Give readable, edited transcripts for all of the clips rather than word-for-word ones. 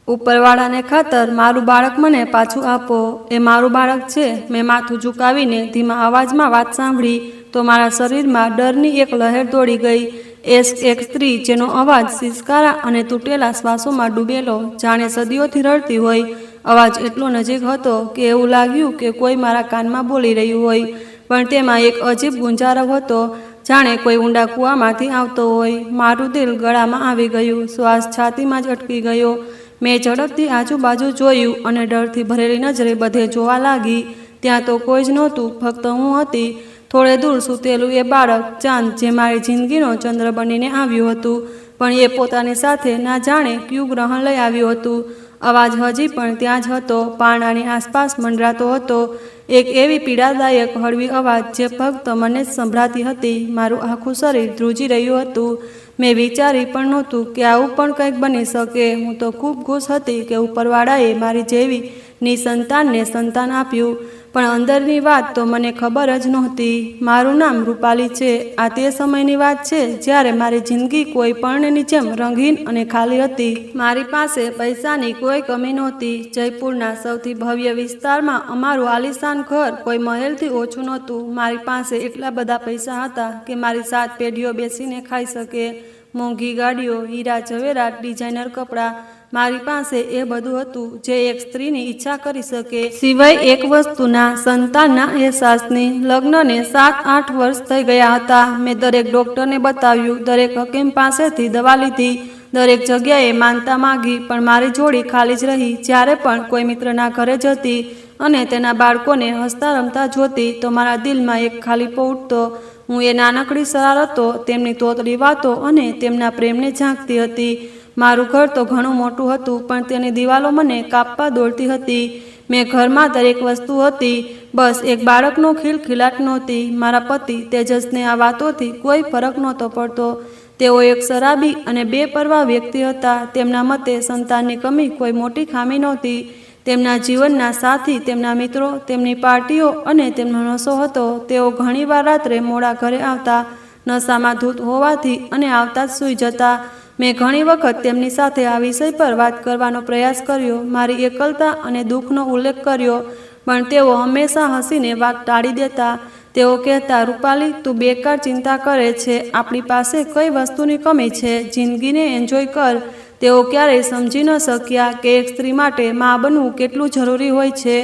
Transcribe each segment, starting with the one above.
ઉપરવાળાને ખાતર મારું બાળક મને પાછું આપો, એ મારું બાળક છે। મેં માથું ઝુકાવીને ધીમા અવાજમાં વાત સાંભળી તો મારા શરીરમાં ડરની એક લહેર દોડી ગઈ। એક સ્ત્રી જેનો અવાજ સિસકારા અને તૂટેલા શ્વાસોમાં ડૂબેલો, જાણે સદીઓથી રડતી હોય। અવાજ એટલો નજીક હતો કે એવું લાગ્યું કે કોઈ મારા કાનમાં બોલી રહ્યું હોય, પણ તેમાં એક અજીબ ગુંજારવ હતો, જાણે કોઈ ઊંડા કૂવામાંથી આવતો હોય। મારું દિલ ગળામાં આવી ગયું, શ્વાસ છાતીમાં જ અટકી ગયો। મેં ઝડપથી આજુબાજુ જોયું અને ડરથી ભરેલી નજરે બધે જોવા લાગી। ત્યાં તો કોઈ જ નહોતું, ફક્ત હું હતી। થોડે દૂર સૂતેલું એ બાળક, ચાંદ, જે મારી જિંદગીનો ચંદ્ર બનીને આવ્યું હતું, પણ એ પોતાની સાથે ના જાણે ક્યુ ગ્રહણ લઈ આવ્યું હતું। અવાજ હજી પણ ત્યાં જ હતો, પારણાની આસપાસ મંડરાતો હતો, એક એવી પીડાદાયક હળવી અવાજ જે ફક્ત મને જ સંભળાતી હતી। મારું આખું શરીર ધ્રુજી રહ્યું હતું। મેં વિચારી પણ નહોતું કે આવું પણ કંઈક બની શકે। હું તો ખૂબ ખુશ હતી કે ઉપરવાળાએ મારી જેવી નિસંતાનને સંતાન આપ્યું, પણ અંદરની વાત તો મને ખબર જ નહોતી। મારું નામ રૂપાલી છે। આ તે સમયની વાત છે જ્યારે મારી જિંદગી કોઈ પર્ણની જેમ રંગીન અને ખાલી હતી। મારી પાસે પૈસાની કોઈ કમી નહોતી। જયપુરના સૌથી ભવ્ય વિસ્તારમાં અમારું આલીશાન ઘર કોઈ મહેલથી ઓછું નહોતું। મારી પાસે એટલા બધા પૈસા હતા કે મારી 7 પેઢીઓ બેસીને ખાઈ શકે। મોંઘી ગાડીઓ, હીરા ઝવેરાત, ડિઝાઇનર કપડાં, મારી પાસે એ બધું હતું જે એક સ્ત્રીની ઈચ્છા કરી શકે, સિવાય એક વસ્તુના, સંતાનના અહેસાસની। લગ્નને 7-8 વર્ષ થઈ ગયા હતા। મેં દરેક ડૉક્ટરને બતાવ્યું, દરેક હકીમ પાસેથી દવા લીધી, દરેક જગ્યાએ માનતા માગી, પણ મારી જોડી ખાલી જ રહી। જ્યારે પણ કોઈ મિત્રના ઘરે જતી અને તેના બાળકોને હસતા રમતા જોતી તો મારા દિલમાં એક ખાલીપો ઉઠતો। હું એ નાનકડી શરારતો, તેમની તોતડી વાતો અને તેમના પ્રેમને ઝાંકતી હતી। મારું ઘર તો ઘણું મોટું હતું, પણ તેની દિવાલો મને કાપવા દોડતી હતી। મેં ઘરમાં દરેક વસ્તુ હતી, બસ એક બાળકનો ખિલખિલાટ નહોતી। મારા પતિ તેજસને આ વાતોથી કોઈ ફરક નહોતો પડતો। તેઓ એક શરાબી અને બેપરવાહ વ્યક્તિ હતા। તેમના મતે સંતાનની કમી કોઈ મોટી ખામી નહોતી। તેમના જીવનના સાથી તેમના મિત્રો, તેમની પાર્ટીઓ અને તેમનો નશો હતો। તેઓ ઘણીવાર રાત્રે મોડા ઘરે આવતા, નશામાં ધૂત હોવાથી, અને આવતા જ સૂઈ જતા। મેં ઘણી વખત તેમની સાથે આ વિષય પર વાત કરવાનો પ્રયાસ કર્યો, મારી એકલતા અને દુઃખનો ઉલ્લેખ કર્યો, પણ તેઓ હંમેશા હસીને વાત ટાળી દેતા। તેઓ કહેતા, રૂપાલી, તું બેકાર ચિંતા કરે છે। આપણી પાસે કઈ વસ્તુની કમી છે? જિંદગીને એન્જોય કર। તેઓ ક્યારેય સમજી ન શક્યા કે એક સ્ત્રી માટે મા બનવું કેટલું જરૂરી હોય છે।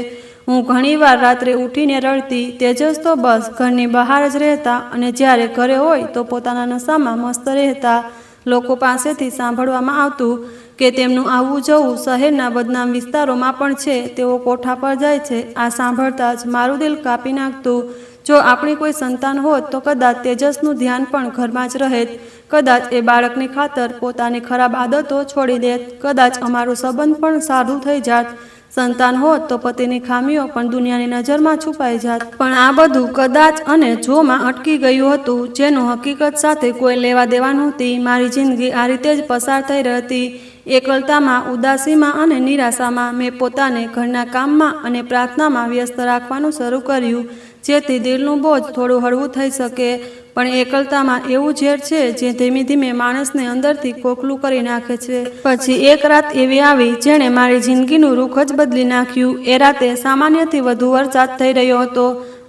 હું ઘણીવાર રાત્રે ઉઠીને રડતી। તેજસ તો બસ ઘરની બહાર જ રહેતા અને જ્યારે ઘરે હોય તો પોતાના નશામાં મસ્ત રહેતા। લોકો પાસેથી સાંભળવામાં આવતું કે તેમનું આવવું જવું શહેરના બદનામ વિસ્તારોમાં પણ છે। તેઓ કોઠા પર જાય છે। આ સાંભળતા જ મારું દિલ કાપી નાખતું। જો આપણી કોઈ સંતાન હોત તો કદાચ તેજસનું ધ્યાન પણ ઘરમાં જ રહેત, કદાચ એ બાળકની ખાતર પોતાની ખરાબ આદતો છોડી દેત, કદાચ અમારું સંબંધ પણ સારું થઈ જાત। સંતાન હોત તો પતિની ખામીઓ પણ દુનિયાની નજરમાં છુપાઈ જાત। પણ આ બધું કદાચ અને જોમાં અટકી ગયું હતું, જેનું હકીકત સાથે કોઈ લેવા દેવા નહોતી। મારી જિંદગી આ રીતે જ પસાર થઈ હતી, એકલતામાં, ઉદાસીમાં અને નિરાશામાં। મેં પોતાને ઘરના કામમાં અને પ્રાર્થનામાં વ્યસ્ત રાખવાનું શરૂ કર્યું, જેથી દિલનું બોજ થોડું હળવું થઈ શકે। પણ એકલતામાં એવું ઝેર છે જે ધીમે ધીમે માણસને અંદરથી ખોખલું કરી નાખે છે। પછી એક રાત એવી આવી જેણે મારી જિંદગીનું રૂખ જ બદલી નાખ્યું। એ રાતે સામાન્યથી વધુ વરસાદ થઈ રહ્યો હતો।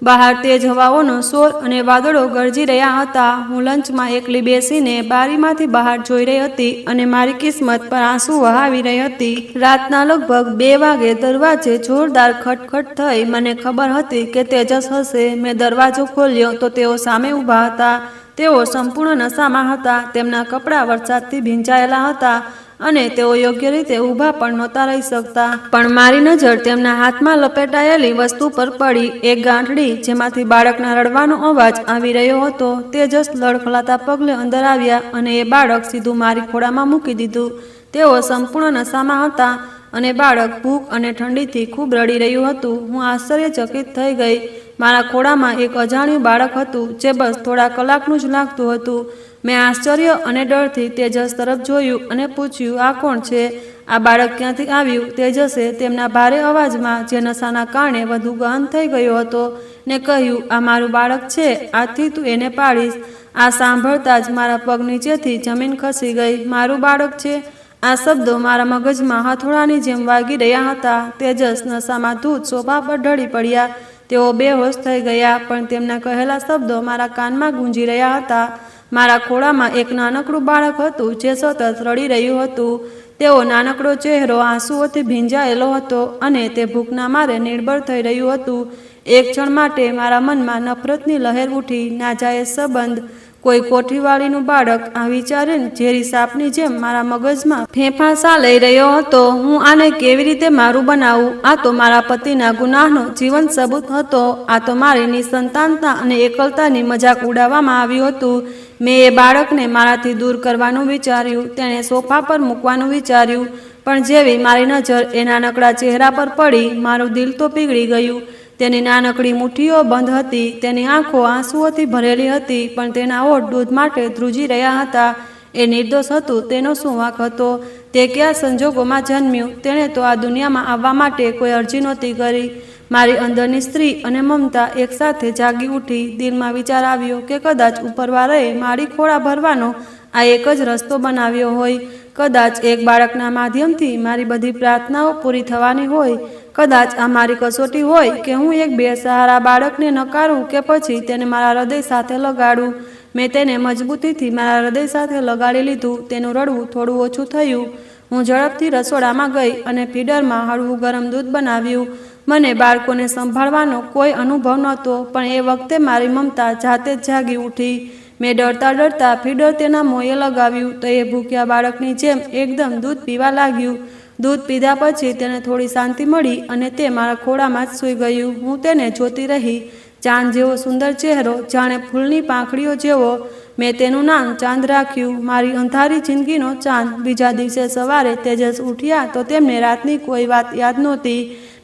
બહાર તેજ હવાઓનો શોર અને વાદળો ગરજી રહ્યા હતા। હું લંચમાં એકલી બેસીને બારીમાંથી બહાર જોઈ રહી હતી અને મારી કિસ્મત પર આંસુ વહાવી રહી હતી। રાતના લગભગ 2 વાગે દરવાજે જોરદાર ખટખટ થઈ। મને ખબર હતી કે તેજસ હશે। મેં દરવાજો ખોલ્યો તો તેઓ સામે ઊભા હતા। તેઓ સંપૂર્ણ નશામાં હતા। તેમના કપડાં વરસાદથી ભીંજાયેલા હતા અને તેઓ યોગ્ય રીતે ઊભા પણ નહોતા રહી શકતા। પણ મારી નજર તેમના હાથમાં લપેટાયેલી વસ્તુ પર પડી, એક ગાંઠડી જેમાંથી બાળકના રડવાનો અવાજ આવી રહ્યો હતો। તેજસ લડખડાતા પગલે અંદર આવ્યા અને એ બાળક સીધું મારી ખોળામાં મૂકી દીધું। તેઓ સંપૂર્ણ નશામાં હતા અને બાળક ભૂખ અને ઠંડીથી ખૂબ રડી રહ્યું હતું। હું આશ્ચર્યચકિત થઈ ગઈ। મારા ખોળામાં એક અજાણ્યું બાળક હતું જે બસ થોડા કલાકનું જ લાગતું હતું। મેં આશ્ચર્ય અને ડરથી તેજસ તરફ જોયું અને પૂછ્યું, આ કોણ છે? આ બાળક ક્યાંથી આવ્યું? તેજસે તેમના ભારે અવાજમાં, જે નશાના કારણે વધુ ગહન થઈ ગયો હતો, ને કહ્યું, આ મારું બાળક છે। આજથી તું એને પાળીશ। આ સાંભળતા જ મારા પગ નીચેથી જમીન ખસી ગઈ। મારું બાળક છે? આ શબ્દો મારા મગજમાં હથોડાની જેમ વાગી રહ્યા હતા. તેજસ નશામાં ધૂત સોફા પર ઢળી પડ્યા. તેઓ બેહોશ થઈ ગયા, પણ તેમના કહેલા શબ્દો મારા કાનમાં ગૂંજી રહ્યા હતા. મારા ખોળામાં એક નાનકડું બાળક હતું જે સતત રડી રહ્યું હતું. તેઓ નાનકડો ચહેરો આંસુઓથી ભીંજાયેલો હતો અને તે ભૂખના મારે નિર્બળ થઈ રહ્યું હતું. એક ક્ષણ માટે મારા મનમાં નફરતની લહેર ઉઠી. નાજાયજ સંબંધ, કોઈ કોઠીવાળીનું બાળક, આ વિચારીને ઝેરી સાપની જેમ મારા મગજમાં ફેંફાંસા લઈ રહ્યો હતો. હું આને કેવી રીતે મારું બનાવું? આ તો મારા પતિના ગુનાહનો જીવંત સબૂત હતો. આ તો મારી નિસંતાનતા અને એકલતાની મજાક ઉડાવવામાં આવ્યું હતું. મેં એ બાળકને મારાથી દૂર કરવાનું વિચાર્યું. તેણે સોફા પર મૂકવાનું વિચાર્યું, પણ જેવી મારી નજર એ નાનકડા ચહેરા પર પડી, મારું દિલ તો પીગળી ગયું. તેની નાનકડી મુઠ્ઠીઓ બંધ હતી, તેની આંખો આંસુઓથી ભરેલી હતી, પણ તેના હોઠ દૂધ માટે ધ્રુજી રહ્યા હતા. એ નિર્દોષ હતું, તેનો શું વાંક હતો? તે કયા સંજોગોમાં જન્મ્યું? તેણે તો આ દુનિયામાં આવવા માટે કોઈ અરજી નહોતી કરી. મારી અંદરની સ્ત્રી અને મમતા એકસાથે જાગી ઉઠી. દિલમાં વિચાર આવ્યો કે કદાચ ઉપરવાળાએ મારી ખોળા ભરવાનો આ એક જ રસ્તો બનાવ્યો હોય. કદાચ એક બાળકના માધ્યમથી મારી બધી પ્રાર્થનાઓ પૂરી થવાની હોય. કદાચ આ મારી કસોટી હોય કે હું એક બેસહારા બાળકને નકારું કે પછી તેને મારા હૃદય સાથે લગાડું. મેં તેને મજબૂતીથી મારા હૃદય સાથે લગાડી લીધું. તેનું રડવું થોડું ઓછું થયું. હું ઝડપથી રસોડામાં ગઈ અને ફીડરમાં હળવું ગરમ દૂધ બનાવ્યું. મને બાળકોને સંભાળવાનો કોઈ અનુભવ નહોતો, પણ એ વખતે મારી મમતા જાતે જ જાગી ઉઠી. મેં ડરતા ડરતા ફીડર તેના મોંએ લગાવ્યું તો એ ભૂખ્યા બાળકની જેમ એકદમ દૂધ પીવા લાગ્યું. દૂધ પીધા પછી તેને થોડી શાંતિ મળી અને તે મારા ખોળામાં જ સૂઈ ગયું. હું તેને જોતી રહી. ચાંદ જેવો સુંદર ચહેરો, જાણે ફૂલની પાંખડીઓ જેવો. મેં તેનું નામ ચાંદ રાખ્યું, મારી અંધારી જિંદગીનો ચાંદ. બીજા દિવસે સવારે તેજસ ઉઠ્યા તો તેમને રાતની કોઈ વાત યાદ નહોતી.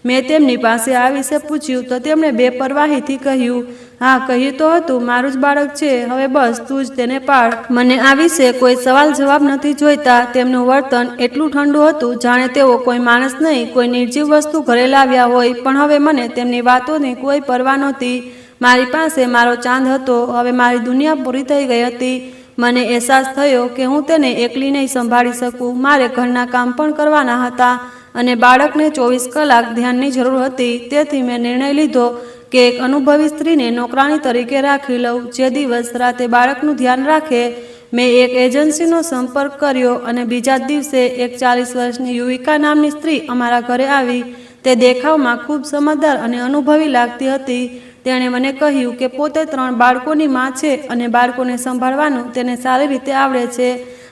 મેં તેમની પાસે આ વિશે પૂછ્યું તો તેમણે બેપરવાહીથી કહ્યું, હા, કહ્યું તો હતું, મારું જ બાળક છે, હવે બસ તું જ તેને પાળ. મને આ વિશે કોઈ સવાલ જવાબ નથી જોઈતા. તેમનું વર્તન એટલું ઠંડુ હતું, જાણે તેઓ કોઈ માણસ નહીં, કોઈ નિર્જીવ વસ્તુ ઘરે લાવ્યા હોય. પણ હવે મને તેમની વાતોની કોઈ પરવા નહોતી. મારી પાસે મારો ચાંદ હતો. હવે મારી દુનિયા પૂરી થઈ ગઈ હતી. મને અહેસાસ થયો કે હું તેને એકલી નહીં સંભાળી શકું. મારે ઘરના કામ પણ કરવાના હતા અને બાળકને 24 કલાક ધ્યાનની જરૂર હતી. તેથી મેં નિર્ણય લીધો કે એક અનુભવી સ્ત્રીને નોકરાણી તરીકે રાખી લઉં, જે દિવસ રાતે બાળકનું ધ્યાન રાખે. મેં એક એજન્સીનો સંપર્ક કર્યો અને બીજા જ દિવસે એક 40 વર્ષની યુવિકા નામની સ્ત્રી અમારા ઘરે આવી. તે દેખાવમાં ખૂબ સમજદાર અને અનુભવી લાગતી હતી. તેણે મને કહ્યું કે પોતે 3 બાળકોની માં છે અને બાળકોને સંભાળવાનું તેને સારી રીતે આવડે છે.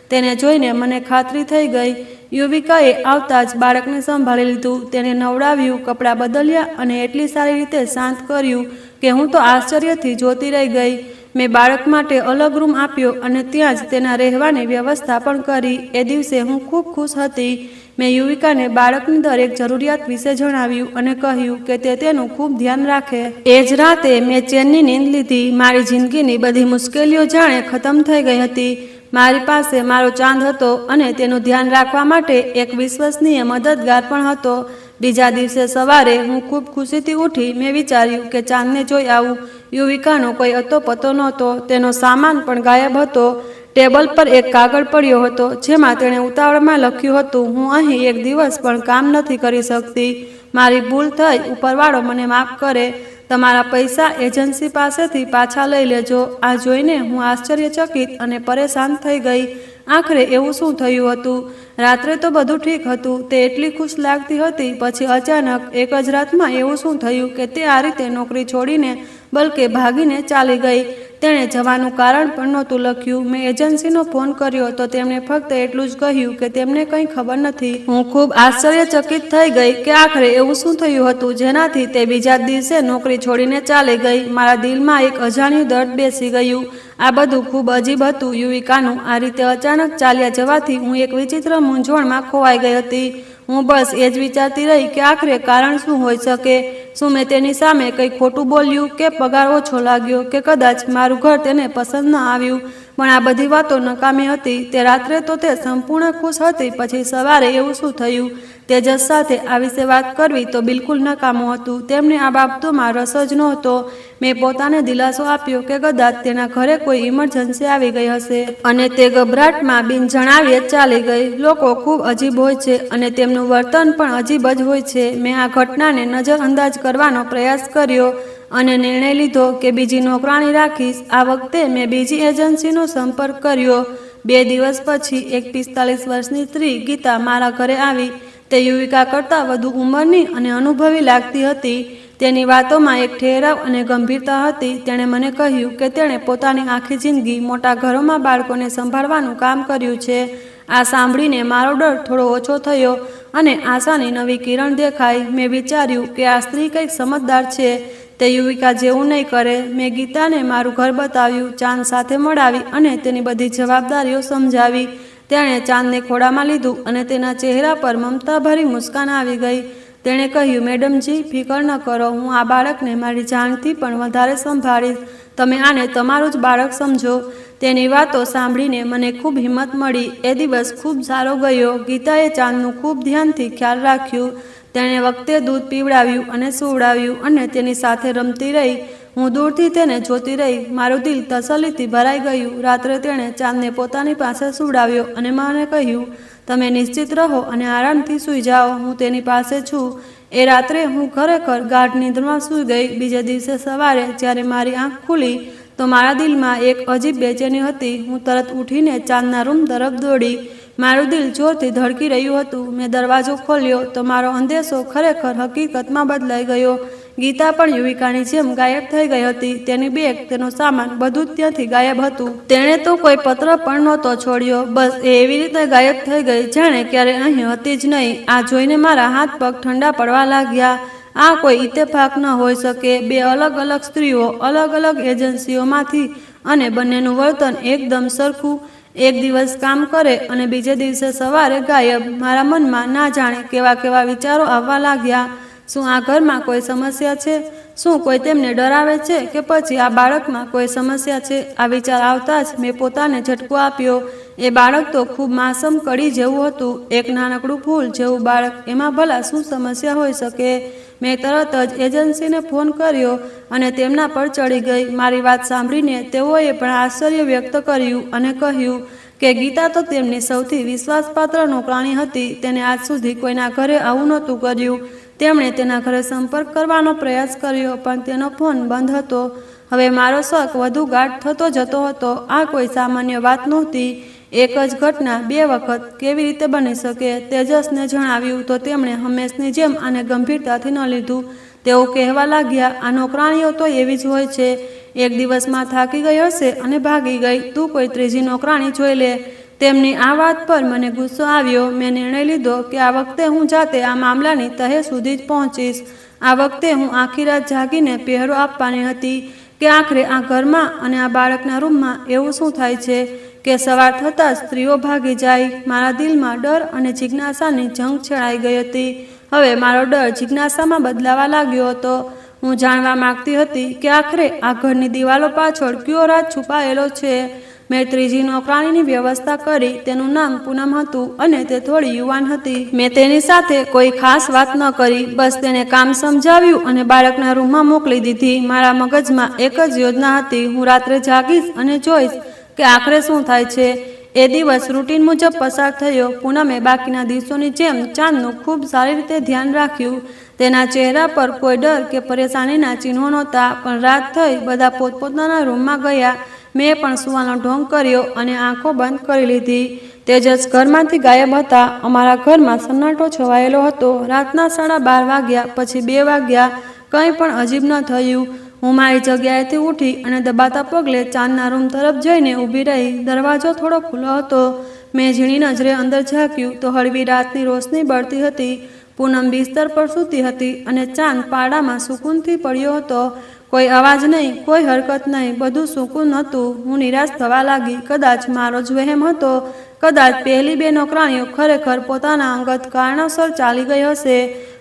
તેને જોઈને મને ખાતરી થઈ ગઈ. યુવિકાએ આવતા જ બાળકને સંભાળી લીધું. તેને નવડાવ્યું, કપડાં બદલ્યા અને એટલી સારી રીતે શાંત કર્યું કે હું તો આશ્ચર્યથી જોતી રહી ગઈ. મેં બાળક માટે અલગ રૂમ આપ્યો અને ત્યાં જ તેના રહેવાની વ્યવસ્થા પણ કરી. એ દિવસે હું ખૂબ ખુશ હતી. મેં યુવિકાને બાળકની દરેક જરૂરિયાત વિશે જણાવ્યું અને કહ્યું કે તે તેનું ખૂબ ધ્યાન રાખે. એ જ રાતે મેં ચેનની નીંદ લીધી. મારી જિંદગીની બધી મુશ્કેલીઓ જાણે ખતમ થઈ ગઈ હતી. મારી પાસે મારો ચાંદ હતો અને તેનું ધ્યાન રાખવા માટે એક વિશ્વસનીય મદદગાર પણ હતો. બીજા દિવસે સવારે હું ખૂબ ખુશીથી ઉઠી. મેં વિચાર્યું કે ચાંદને જોઈ આવું. યુવિકાનો કોઈ અતો પતો નહોતો. તેનો સામાન પણ ગાયબ હતો. ટેબલ પર એક કાગળ પડ્યો હતો જેમાં તેણે ઉતાવળમાં લખ્યું હતું, હું અહીં એક દિવસ પણ કામ નથી કરી શકતી. મારી ભૂલ થઈ. ઉપરવાળો મને માફ કરે. તમારા પૈસા એજન્સી પાસેથી પાછા લઈ લેજો. આ જોઈને હું આશ્ચર્યચકિત અને પરેશાન થઈ ગઈ. આખરે એવું શું થયું હતું? રાત્રે તો બધું ઠીક હતું. તે એટલી ખુશ લાગતી હતી. પછી અચાનક એક જ રાતમાં એવું શું થયું કે તે આ રીતે નોકરી છોડીને બલકે ભાગીને ચાલી ગઈ. તેણે જવાનું કારણ પણ નહોતું લખ્યું. મેં એજન્સીનો ફોન કર્યો તો તેમણે ફક્ત એટલું જ કહ્યું કે તેમને કંઈ ખબર નથી. હું ખૂબ આશ્ચર્યચકિત થઈ ગઈ કે આખરે એવું શું થયું હતું જેનાથી તે બીજા દિવસે નોકરી છોડીને ચાલી ગઈ. મારા દિલમાં એક અજાણ્યું દર્દ બેસી ગયું. આ બધું ખૂબ અજીબ હતું. યુવિકાનું આ રીતે અચાનક ચાલ્યા જવાથી હું એક વિચિત્ર મૂંઝવણમાં ખોવાઈ ગઈ હતી. હું બસ એ જ વિચારતી રહી કે આખરે કારણ શું હોઈ શકે. શું મેં તેની સામે કંઈ ખોટું બોલ્યું કે પગાર ઓછો લાગ્યો કે કદાચ મારું ઘર તેને પસંદ ન આવ્યું. પણ આ બધી વાતો નકામી હતી. તે રાત્રે તો તે સંપૂર્ણ ખુશ હતી, પછી સવારે એવું શું થયું? તેજસ સાથે આ વિશે વાત કરવી તો બિલકુલ નકામું હતું. તેમને આ બાબતોમાં રસ જ નહોતો. મેં પોતાને દિલાસો આપ્યો કે કદાચ તેના ઘરે કોઈ ઇમરજન્સી આવી ગઈ હશે અને તે ગભરાટમાં બિન જણાવીએ ચાલી ગઈ. લોકો ખૂબ અજીબ હોય છે અને તેમનું વર્તન પણ અજીબ જ હોય છે. મેં આ ઘટનાને નજરઅંદાજ કરવાનો પ્રયાસ કર્યો અને નિર્ણય લીધો કે બીજી નોકરાણી રાખીશ. આ વખતે મેં બીજી એજન્સીનો સંપર્ક કર્યો. 2 દિવસ પછી એક 45 વર્ષની સ્ત્રી ગીતા મારા ઘરે આવી. તે યુવિકા કરતાં વધુ ઉંમરની અને અનુભવી લાગતી હતી. તેની વાતોમાં એક ઠેરાવ અને ગંભીરતા હતી. તેણે મને કહ્યું કે તેણે પોતાની આખી જિંદગી મોટા ઘરોમાં બાળકોને સંભાળવાનું કામ કર્યું છે. આ સાંભળીને મારો ડર થોડો ઓછો થયો અને આશાની નવી કિરણ દેખાઈ. મેં વિચાર્યું કે આ સ્ત્રી કંઈક સમજદાર છે. તે યુવિકા જેવું નહીં કરે. મેં ગીતાને મારું ઘર બતાવ્યું, ચાંદ સાથે મળાવી અને તેની બધી જવાબદારીઓ સમજાવી. તેણે ચાંદને ખોળામાં લીધું અને તેના ચહેરા પર મમતાભરી મુસ્કાન આવી ગઈ. તેણે કહ્યું, મેડમજી, ફિકર ન કરો, હું આ બાળકને મારી જાનથી પણ વધારે સંભાળીશ. તમે આને તમારું જ બાળક સમજો. તેની વાતો સાંભળીને મને ખૂબ હિંમત મળી. એ દિવસ ખૂબ સારો ગયો. ગીતાએ ચાંદનું ખૂબ ધ્યાનથી ખ્યાલ રાખ્યું. તેણે વખતે દૂધ પીવડાવ્યું અને સુવડાવ્યું અને તેની સાથે રમતી રહી. હું દૂરથી તેને જોતી રહી. મારું દિલ તસલ્લીથી ભરાઈ ગયું. રાત્રે તેણે ચાંદને પોતાની પાસે સુવડાવ્યો અને મને કહ્યું, તમે નિશ્ચિત રહો અને આરામથી સૂઈ જાઓ, હું તેની પાસે છું. એ રાત્રે હું ખરેખર ગાઢ નિંદ્રમાં સૂઈ ગઈ. બીજે દિવસે સવારે જ્યારે મારી આંખ ખુલી તો મારા દિલમાં એક અજીબ બેચેની હતી. હું તરત ઉઠીને ચાંદના રૂમ તરફ દોડી. મારું દિલ જોરથી ધડકી રહ્યું હતું. મેં દરવાજો ખોલ્યો તો મારો અંદેશો ખરેખર હકીકતમાં બદલાઈ ગયો. ગીતા પણ યુવિકાની જેમ ગાયબ થઈ ગઈ હતી. તેની બેગ, તેનો સામાન, બધું જ ત્યાંથી ગાયબ હતું. તેણે તો કોઈ પત્ર પણ નહોતો છોડ્યો. બસ એ એવી રીતે ગાયબ થઈ ગઈ જાણે ક્યારે અહીં હતી જ નહીં. આ જોઈને મારા હાથ પગ ઠંડા પડવા લાગ્યા. આ કોઈ ઇત્તેફાક ન હોઈ શકે. 2 અલગ અલગ સ્ત્રીઓ, અલગ અલગ એજન્સીઓમાંથી, અને બંનેનું વર્તન એકદમ સરખું. એક દિવસ કામ કરે અને બીજે દિવસે સવારે ગાયબ. મારા મનમાં ના જાણે કેવા કેવા વિચારો આવવા લાગ્યા. શું આ ઘરમાં કોઈ સમસ્યા છે? શું કોઈ તેમને ડરાવે છે કે પછી આ બાળકમાં કોઈ સમસ્યા છે? આ વિચાર આવતા જ મેં પોતાને ઝટકો આપ્યો. એ બાળક તો ખૂબ માસૂમ કડી જેવું હતું. એક નાનકડું ફૂલ જેવું બાળક. એમાં ભલા શું સમસ્યા હોઈ શકે? મેં તરત જ એજન્સીને ફોન કર્યો અને તેમના પર ચડી ગઈ. મારી વાત સાંભળીને તેઓએ પણ આશ્ચર્ય વ્યક્ત કર્યું અને કહ્યું કે ગીતા તો તેમની સૌથી વિશ્વાસપાત્ર નોકરાણી હતી. તેને આજ સુધી કોઈના ઘરે આવું નહોતું કર્યું. તેમણે તેના ઘરે સંપર્ક કરવાનો પ્રયાસ કર્યો પણ તેનો ફોન બંધ હતો. હવે મારો શક વધુ ગાઢ થતો જતો હતો. આ કોઈ સામાન્ય વાત નહોતી. એક જ ઘટના 2 વખત કેવી રીતે બની શકે? તેજસને જણાવ્યું તો તેમણે હંમેશની જેમ આને ગંભીરતાથી ન લીધું. તેઓ કહેવા લાગ્યા, આ નોકરાણીઓ તો એવી જ હોય છે. એક દિવસમાં થાકી ગઈ હશે અને ભાગી ગઈ. તું કોઈ ત્રીજી નોકરાણી જોઈ લે. તેમની આ વાત પર મને ગુસ્સો આવ્યો. મેં નિર્ણય લીધો કે આ વખતે હું જાતે આ મામલાની તહે સુધી જ પહોંચીશ. આ વખતે હું આખી રાત જાગીને પહેરો આપવાની હતી કે આખરે આ ઘરમાં અને આ બાળકના રૂમમાં એવું શું થાય છે કે સવાર થતાં જ સ્ત્રીઓ ભાગી જાય. મારા દિલમાં ડર અને જિજ્ઞાસાની જંગ છેડાઈ ગઈ હતી. હવે મારો ડર જિજ્ઞાસામાં બદલાવા લાગ્યો હતો. હું જાણવા માંગતી હતી કે આખરે આ ઘરની દિવાલો પાછળ કયો રાજ છુપાયેલો છે. મેં ત્રીજી નોકરાણીની વ્યવસ્થા કરી. તેનું નામ પૂનમ હતું અને તે થોડી યુવાન હતી. મેં તેની સાથે કોઈ ખાસ વાત ન કરી. બસ તેને કામ સમજાવ્યું અને બાળકના રૂમમાં મોકલી દીધી. મારા મગજમાં એક જ યોજના હતી. હું રાત્રે જાગીશ અને જોઈશ કે આખરે શું થાય છે. એ દિવસ રૂટીન મુજબ પસાર થયો. પૂનમે બાકીના દિવસોની જેમ ચાંદનું ખૂબ સારી રીતે ધ્યાન રાખ્યું. તેના ચહેરા પર કોઈ ડર કે પરેશાનીના ચિહ્નો નહોતા. પણ રાત થઈ, બધા પોતપોતાના રૂમમાં ગયા. મેં પણ સૂવાનો ઢોંગ કર્યો અને આંખો બંધ કરી લીધી. તેજસ ઘરમાંથી ગાયબ હતા. અમારા ઘરમાં સન્નાટો છવાયેલો હતો. રાતના 12:30 વાગ્યા, પછી 2 વાગ્યા. કંઈ પણ અજીબ ન થયું. હું મારી જગ્યાએથી ઉઠી અને દબાતા પગલે ચાંદના રૂમ તરફ જઈને ઊભી રહી. દરવાજો થોડો ખુલ્લો હતો. મેં ઝીણી નજરે અંદર ઝાંક્યું તો હળવી રાતની રોશની બળતી હતી. પૂનમ બિસ્તર પર સૂતી હતી અને ચાંદ પાડામાં સુકૂનથી પડ્યો હતો. કોઈ અવાજ નહીં, કોઈ હરકત નહીં, બધું સુકૂન હતું. હું નિરાશ થવા લાગી. કદાચ મારો જ વહેમ હતો. કદાચ પહેલી 2 નોકરાણીઓ ખરેખર પોતાના અંગત કારણોસર ચાલી ગઈ હશે.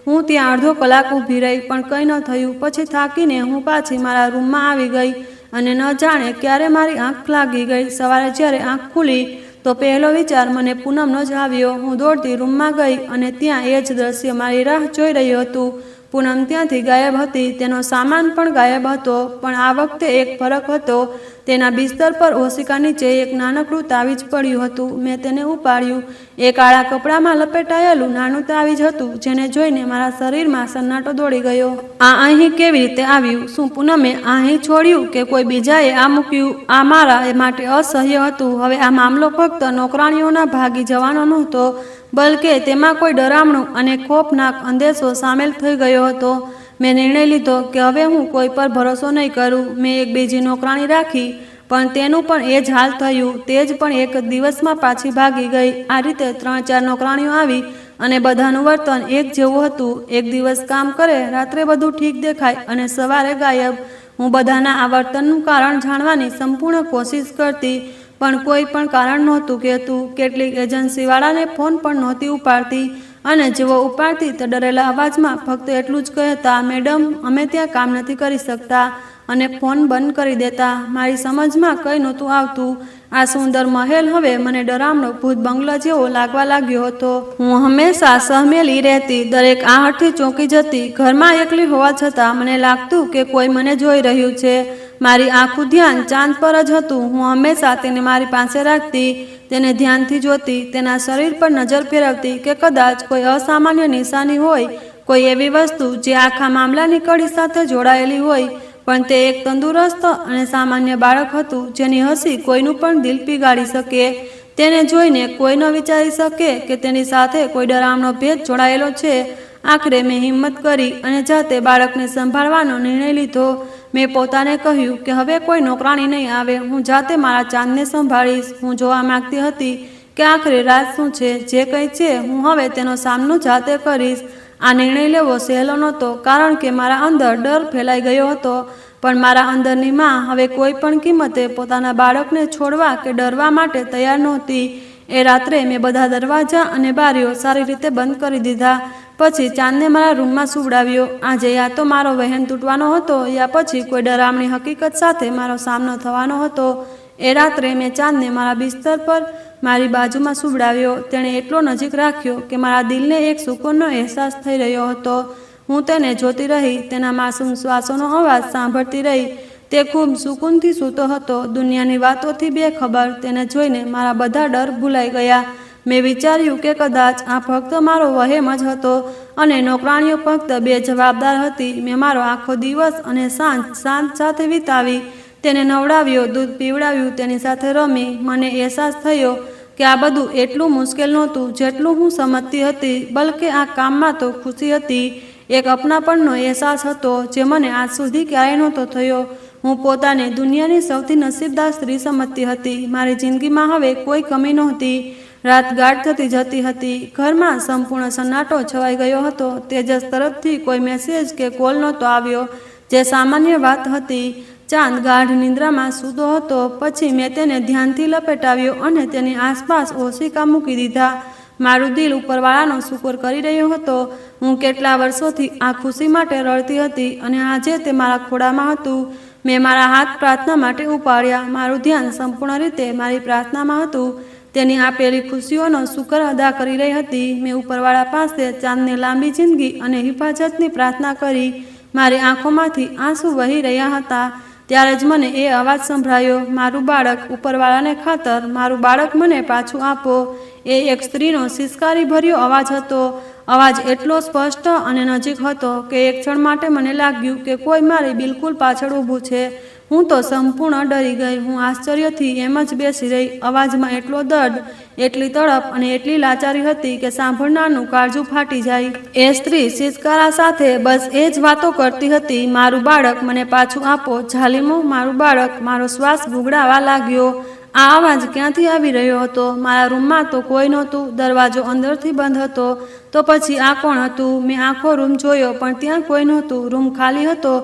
હું ત્યાં અડધો કલાક ઊભી રહી પણ કંઈ ન થયું. પછી થાકીને હું પાછી મારા રૂમમાં આવી ગઈ અને ન જાણે ક્યારે મારી આંખ લાગી ગઈ. સવારે જ્યારે આંખ ખુલી તો પહેલો વિચાર મને પૂનમનો જ આવ્યો. હું દોડતી રૂમમાં ગઈ અને ત્યાં એ જ દ્રશ્ય મારી રાહ જોઈ રહ્યું હતું. પૂનમ ત્યાંથી ગાયબ હતી. તેનો સામાન પણ ગાયબ હતો. પણ આ વખતે એક ફરક હતો. તેના બિસ્તર પર ઓશિકા નીચે એક નાનકડું તાવીજ પડ્યું હતું. મેં તેને ઉપાડ્યું. એ કાળા કપડામાં લપેટાયેલું નાનું તાવીજ હતું, જેને જોઈને મારા શરીરમાં સન્નાટો દોડી ગયો. આ અહીં કેવી રીતે આવ્યું? શું પૂનમે અહીં છોડ્યું કે કોઈ બીજાએ આ મૂક્યું? આ મારા માટે અસહ્ય હતું. હવે આ મામલો ફક્ત નોકરાણીઓના ભાગી જવાનો નહોતો, બલકે તેમાં કોઈ ડરામણું અને ખોફનાક અંદેશો સામેલ થઈ ગયો હતો. મેં નિર્ણય લીધો કે હવે હું કોઈ પર ભરોસો નહીં કરું. મેં એક બીજી નોકરાણી રાખી, પણ તેનું પણ એ જ હાલ થયું. તે જ પણ એક દિવસમાં પાછી ભાગી ગઈ. આ રીતે 3-4 નોકરાણીઓ આવી અને બધાનું વર્તન એક જેવું હતું. એક દિવસ કામ કરે, રાત્રે બધું ઠીક દેખાય અને સવારે ગાયબ. હું બધાના આ વર્તનનું કારણ જાણવાની સંપૂર્ણ કોશિશ કરતી, પણ કોઈ પણ કારણ નહોતું કહેતું. કેટલીક એજન્સીવાળાને ફોન પણ નહોતી ઉપાડતી, અને જેવો ઉપાડતી તે ડરેલા અવાજમાં ફક્ત એટલું જ કહેતા, મેડમ, અમે ત્યાં કામ નથી કરી શકતા, અને ફોન બંધ કરી દેતા. મારી સમજમાં કંઈ નહોતું આવતું. આ સુંદર મહેલ હવે મને ડરામણો ભૂત બંગલા જેવો લાગવા લાગ્યો હતો. હું હંમેશા સહમેલી રહેતી, દરેક આહટથી ચોંકી જતી. ઘરમાં એકલી હોવા છતાં મને લાગતું કે કોઈ મને જોઈ રહ્યું છે. મારી આખું ધ્યાન ચાંદ પર જ હતું. હું હંમેશા તેને મારી પાસે રાખતી, તેને ધ્યાનથી જોતી, તેના શરીર પર નજર ફેરવતી કે કદાચ કોઈ અસામાન્ય નિશાની હોય, કોઈ એવી વસ્તુ જે આખા મામલાની કડી સાથે જોડાયેલી હોય. પણ તે એક તંદુરસ્ત અને સામાન્ય બાળક હતું, જેની હસી કોઈનું પણ દિલ પીગાળી શકે. તેને જોઈને કોઈ ન વિચારી શકે કે તેની સાથે કોઈ ડરામણો ભેદ જોડાયેલો છે. આખરે મેં હિંમત કરી અને જાતે બાળકને સંભાળવાનો નિર્ણય લીધો. મેં પોતાને કહ્યું કે હવે કોઈ નોકરાણી નહીં આવે, હું જાતે મારા ચાંદને સંભાળીશ. હું જોવા માંગતી હતી કે આખરે રાજ શું છે. જે કંઈ છે, હું હવે તેનો સામનો જાતે કરીશ. આ નિર્ણય લેવો સહેલો નહોતો, કારણ કે મારા અંદર ડર ફેલાઈ ગયો હતો. પણ મારા અંદરની માં હવે કોઈ પણ કિંમતે પોતાના બાળકને છોડવા કે ડરવા માટે તૈયાર નહોતી. એ રાત્રે મેં બધા દરવાજા અને બારીઓ સારી રીતે બંધ કરી દીધા. પછી ચાંદને મારા રૂમમાં સુવડાવ્યો. આજે યા તો મારો વહેમ તૂટવાનો હતો, યા પછી કોઈ ડરામણી હકીકત સાથે મારો સામનો થવાનો હતો. એ રાત્રે મેં ચાંદને મારા બિસ્તર પર મારી બાજુમાં સુવડાવ્યો. તેણે એટલો નજીક રાખ્યો કે મારા દિલને એક સુકૂનનો અહેસાસ થઈ રહ્યો હતો. હું તેને જોતી રહી, તેના માસૂમ શ્વાસોનો અવાજ સાંભળતી રહી. તે ખૂબ સુકૂનથી સૂતો હતો, દુનિયાની વાતોથી બેખબર. તેને જોઈને મારા બધા ડર ભૂલાઈ ગયા. મેં વિચાર્યું કે કદાચ આ ફક્ત મારો વહેમ જ હતો અને નોકરાણીઓ ફક્ત બેજવાબદાર હતી. મેં મારો આખો દિવસ અને સાંજ સાથે વિતાવી. તેને નવડાવ્યો, દૂધ પીવડાવ્યું, તેની સાથે રમી. મને અહેસાસ થયો કે આ બધું એટલું મુશ્કેલ નહોતું જેટલું હું સમજતી હતી, બલકે આ કામમાં તો ખુશી હતી. એક અપનાપણનો અહેસાસ હતો જે મને આજ સુધી ક્યારેય નહોતો થયો. હું પોતાને દુનિયાની સૌથી નસીબદાર સ્ત્રી સમજતી હતી. મારી જિંદગીમાં હવે કોઈ કમી નહોતી. રાત ગાઢ થતી જતી હતી. ઘરમાં સંપૂર્ણ સન્નાટો છવાઈ ગયો હતો. તેજસ તરફથી કોઈ મેસેજ કે કોલ નહોતો આવ્યો, જે સામાન્ય વાત હતી. ચાંદ ગાઢ નિંદ્રામાં સૂતો હતો. પછી મેં તેને ધ્યાનથી લપેટાવ્યો અને તેની આસપાસ ઓશિકા મૂકી દીધા. મારું દિલ ઉપરવાળાનો શુકર કરી રહ્યો હતો. હું કેટલા વર્ષોથી આ ખુશી માટે રડતી હતી અને આજે તે મારા ખોળામાં હતું. મેં મારા હાથ પ્રાર્થના માટે ઉપાડ્યા. મારું ધ્યાન સંપૂર્ણ રીતે મારી પ્રાર્થનામાં હતું. તેની આપેલી ખુશીઓનો શુકર અદા કરી રહી હતી. મેં ઉપરવાળા પાસે ચાંદને લાંબી જિંદગી અને હિફાજતની પ્રાર્થના કરી. મારી આંખોમાંથી આંસુ વહી રહ્યા હતા. ત્યારે જ મને એ અવાજ સંભળાયો, મારું બાળક. ઉપરવાળાને ખાતર, મારું બાળક મને પાછું આપો. એ એક સ્ત્રીનો સિસકારી ભર્યો અવાજ હતો. અવાજ એટલો સ્પષ્ટ અને નજીક હતો કે એક ક્ષણ માટે મને લાગ્યું કે કોઈ મારી બિલકુલ પાછળ ઊભું છે. હું તો સંપૂર્ણ ડરી ગઈ. હું આશ્ચર્યથી એમ જ બેસી રહી. અવાજમાં એટલો દર્દ, એટલી તડપ અને એટલી લાચારી હતી કે સાંભળનારનું કાળજું ફાટી જાય. એ સ્ત્રી સિસકારા સાથે બસ એ જ વાતો કરતી હતી, મારું બાળક મને પાછું આપો. ઝાલીમો, મારું બાળક. મારો શ્વાસ ગુગળાવા લાગ્યો. આ અવાજ ક્યાંથી આવી રહ્યો હતો? મારા રૂમમાં તો કોઈ નહોતું. દરવાજો અંદરથી બંધ હતો. તો પછી આ કોણ હતું? મેં આખો રૂમ જોયો, પણ ત્યાં કોઈ નહોતું. રૂમ ખાલી હતો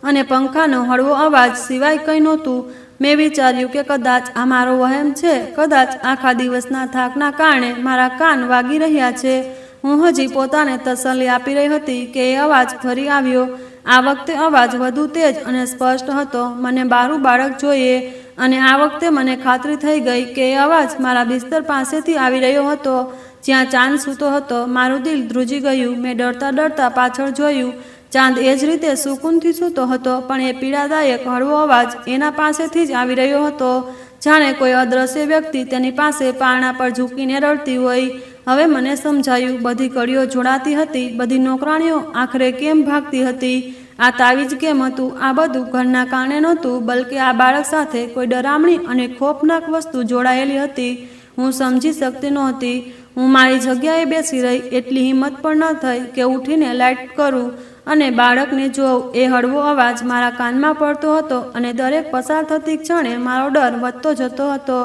અને પંખાનો હળવો અવાજ સિવાય કંઈ નહોતું. મેં વિચાર્યું કે કદાચ આ મારો વહેમ છે. કદાચ આખા દિવસના થાકના કારણે મારા કાન વાગી રહ્યા છે. હું હજી પોતાને તસલ્લી આપી રહી હતી કે એ અવાજ ફરી આવ્યો. આ વખતે અવાજ વધુ તેજ અને સ્પષ્ટ હતો. મને મારું બાળક જોઈએ અને આ વખતે મને ખાતરી થઈ ગઈ કે એ અવાજ મારા બિસ્તર પાસેથી આવી રહ્યો હતો, જ્યાં ચાંદ સૂતો હતો. મારું દિલ ધ્રુજી ગયું. મેં ડરતા ડરતા પાછળ જોયું. ચાંદ એ જ રીતે સુકૂનથી સૂતો હતો, પણ એ પીડાદાયક હળવો અવાજ એના પાસેથી જ આવી રહ્યો હતો, જાણે કોઈ અદ્રશ્ય વ્યક્તિ તેની પાસે પારણા પર ઝૂકીને રડતી હોય. હવે મને સમજાયું. બધી કડીઓ જોડાતી હતી, બધી નોકરાણીઓ આખરે કેમ ભાગતી હતી. આ તાવીજ કેમ હતું? આ બધું ઘરના કારણે નહોતું, બલકે આ બાળક સાથે કોઈ ડરામણી અને ખોફનાક વસ્તુ જોડાયેલી હતી. હું સમજી શકતી નહોતી. હું મારી જગ્યાએ બેસી રહી. એટલી હિંમત પણ ન થઈ કે ઉઠીને લાઇટ કરું અને બાળકને જોઉં. એ હળવો અવાજ મારા કાનમાં પડતો હતો અને દરેક પસાર થતી ક્ષણે મારો ડર વધતો જતો હતો.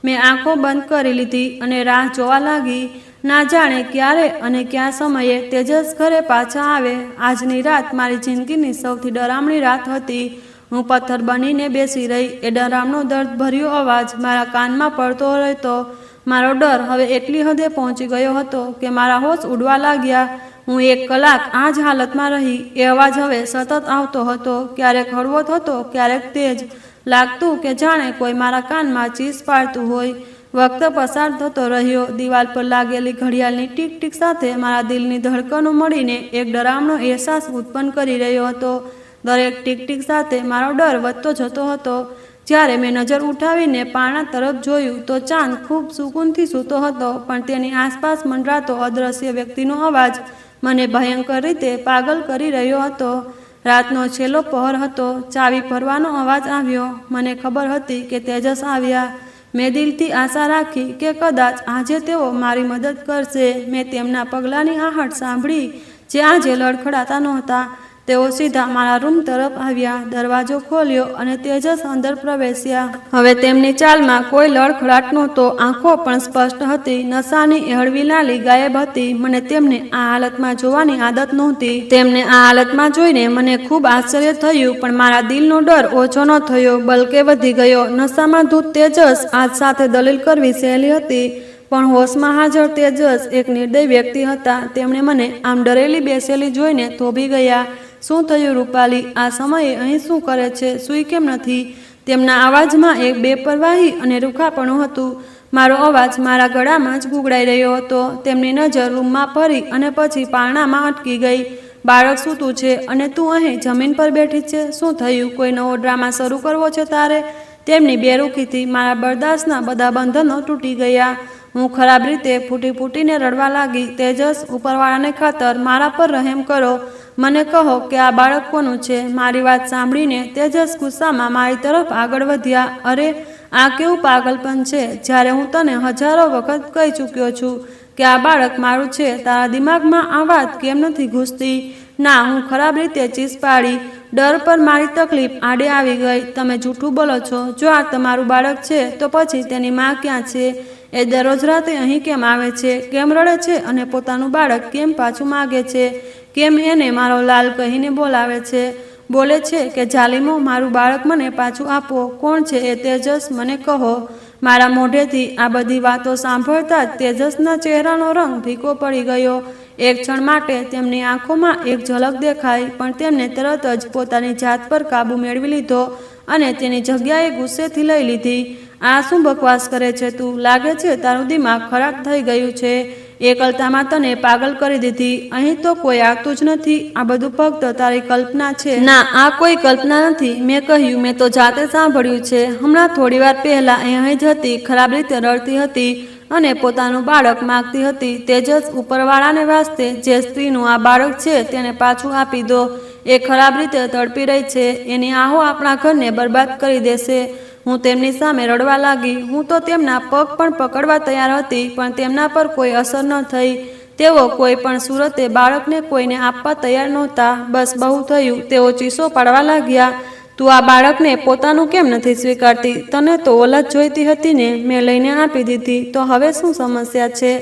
મેં આંખો બંધ કરી લીધી અને રાહ જોવા લાગી. ના જાણે ક્યારે અને કયા સમયે તેજસ ઘરે પાછા આવે. આજની રાત મારી જિંદગીની સૌથી ડરામણી રાત હતી. હું પથ્થર બનીને બેસી રહી. એ ડરામણો દર્દભર્યો અવાજ મારા કાનમાં પડતો રહેતો. મારો ડર હવે એટલી હદે પહોંચી ગયો હતો કે મારા હોશ ઉડવા લાગ્યા. હું 1 કલાક આ જ હાલતમાં રહી. એ અવાજ હવે સતત આવતો હતો, ક્યારેક હળવો થતો, ક્યારેક તેજ. લાગતું કે જાણે કોઈ મારા કાનમાં ચીસ પાડતું હોય. વખત પસાર થતો રહ્યો. દિવાલ પર લાગેલી ઘડિયાળની ટીક ટીક સાથે મારા દિલની ધડકનો મળીને એક ડરામણો અહેસાસ ઉત્પન્ન કરી રહ્યો હતો. દરેક ટીક ટીક સાથે મારો ડર વધતો જતો હતો. જ્યારે મેં નજર ઉઠાવીને પારણા તરફ જોયું તો ચાંદ ખૂબ સુકૂનથી સૂતો હતો, પણ તેની આસપાસ મંડરાતો અદ્રશ્ય વ્યક્તિનો અવાજ મને ભયંકર રીતે પાગલ કરી રહ્યો હતો. રાતનો છેલ્લો પહોર હતો. ચાવી ભરવાનો અવાજ આવ્યો. મને ખબર હતી કે તેજસ આવ્યા. મેં દિલથી આશા રાખી કે કદાચ આજે તેઓ મારી મદદ કરશે. મેં તેમના પગલાંની આહટ સાંભળી જે આજે લડખડાતા નહોતા. તેઓ સીધા મારા રૂમ તરફ આવ્યા. દરવાજો ખોલ્યો અને તેજસ અંદર પ્રવેશ્યા. હવે તેમની ચાલમાં કોઈ લડખડાટ નહોતો. આંખો પણ સ્પષ્ટ હતી. નશાની એ હળવી લાલી ગાયબ હતી. મને તેમને આ હાલતમાં જોવાની આદત નહોતી. તેમને આ હાલતમાં જોઈને મને ખૂબ આશ્ચર્ય થયું, પણ મારા દિલનો ડર ઓછો ન થયો, બલકે વધી ગયો. નશામાં ધૂત તેજસ આજ સાથે દલીલ કરવી સહેલી હતી, પણ હોશમાં હાજર તેજસ એક નિર્દય વ્યક્તિ હતા. તેમણે મને આમ ડરેલી બેસેલી જોઈને થોભી ગયા. શું થયું રૂપાલી? આ સમયે અહીં શું કરે છે? સૂઈ કેમ નથી? તેમના અવાજમાં એક બેપરવાહી અને રૂખાપણું હતું. મારો અવાજ મારા ગળામાં જ ગુંગળાઈ રહ્યો હતો. તેમની નજર રૂમમાં ફરી અને પછી પારણામાં અટકી ગઈ. બાળક સૂતું છે અને તું અહીં જમીન પર બેઠી છે. શું થયું? કોઈ નવો ડ્રામા શરૂ કરવો છે તારે? તેમની બેરૂખીથી મારા બરદાસ્તના બધા બંધનો તૂટી ગયા. હું ખરાબ રીતે ફૂટી ફૂટીને રડવા લાગી. તેજસ, ઉપરવાળાને ખાતર મારા પર રહેમ કરો. મને કહો કે આ બાળક કોનું છે? મારી વાત સાંભળીને તેજસ ગુસ્સામાં મારી તરફ આગળ વધ્યા. અરે, આ કેવું પાગલપન છે, જ્યારે હું તને હજારો વખત કહી ચૂક્યો છું કે આ બાળક મારું છે. તારા દિમાગમાં આ વાત કેમ નથી ઘૂસતી? ના, હું ખરાબ રીતે ચીસ પાડી. ડર પર મારી તકલીફ આડે આવી ગઈ. તમે જૂઠું બોલો છો. જો આ તમારું બાળક છે તો પછી તેની માં ક્યાં છે? એ દરરોજ રાતે અહીં કેમ આવે છે? કેમ રડે છે અને પોતાનું બાળક કેમ પાછું માગે છે? કેમ એને મારો લાલ કહીને બોલાવે છે? બોલે છે કે જાલિમો, મારું બાળક મને પાછું આપો. કોણ છે એ તેજસ? મને કહો. મારા મોઢેથી આ બધી વાતો સાંભળતા જ તેજસના ચહેરાનો રંગ ફીકો પડી ગયો. એક ક્ષણ માટે તેમની આંખોમાં એક ઝલક દેખાઈ, પણ તેમને તરત જ પોતાની જાત પર કાબૂ મેળવી લીધો અને તેની જગ્યાએ ગુસ્સેથી લઈ લીધી. આ શું બકવાસ કરે છે તું? લાગે છે તારું દિમાગ ખરાબ થઈ ગયું છે. એકલતામાં તને પાગલ કરી દીધી. અહીં તો કોઈ આવતું જ નથી. આ બધું ફક્ત તારી કલ્પના છે. ના, આ કોઈ કલ્પના નથી. મેં કહ્યું, મેં તો જાતે સાંભળ્યું છે. હમણાં થોડી વાર પહેલા એ અહીં જ હતી, ખરાબ રીતે રડતી હતી અને પોતાનું બાળક માગતી હતી. તેજસ, ઉપરવાળાને વાસ્તે જે સ્ત્રીનું આ બાળક છે તેને પાછું આપી દો. એ ખરાબ રીતે તડપી રહી છે. એની આહો આપણા ઘરને બરબાદ કરી દેશે. હું તેમની સામે રડવા લાગી. હું તો તેમના પગ પણ પકડવા તૈયાર હતી, પણ તેમના પર કોઈ અસર ન થઈ. તેઓ કોઈ પણ સુરતે બાળકને કોઈને આપવા તૈયાર નહોતા. બસ, બહુ થયું. તેઓ ચીસો પાડવા લાગ્યા. તું આ બાળકને પોતાનું કેમ નથી સ્વીકારતી? તને તો ઓલાદ જોઈતી હતી ને? મેં લઈને આપી દીધી. તો હવે શું સમસ્યા છે?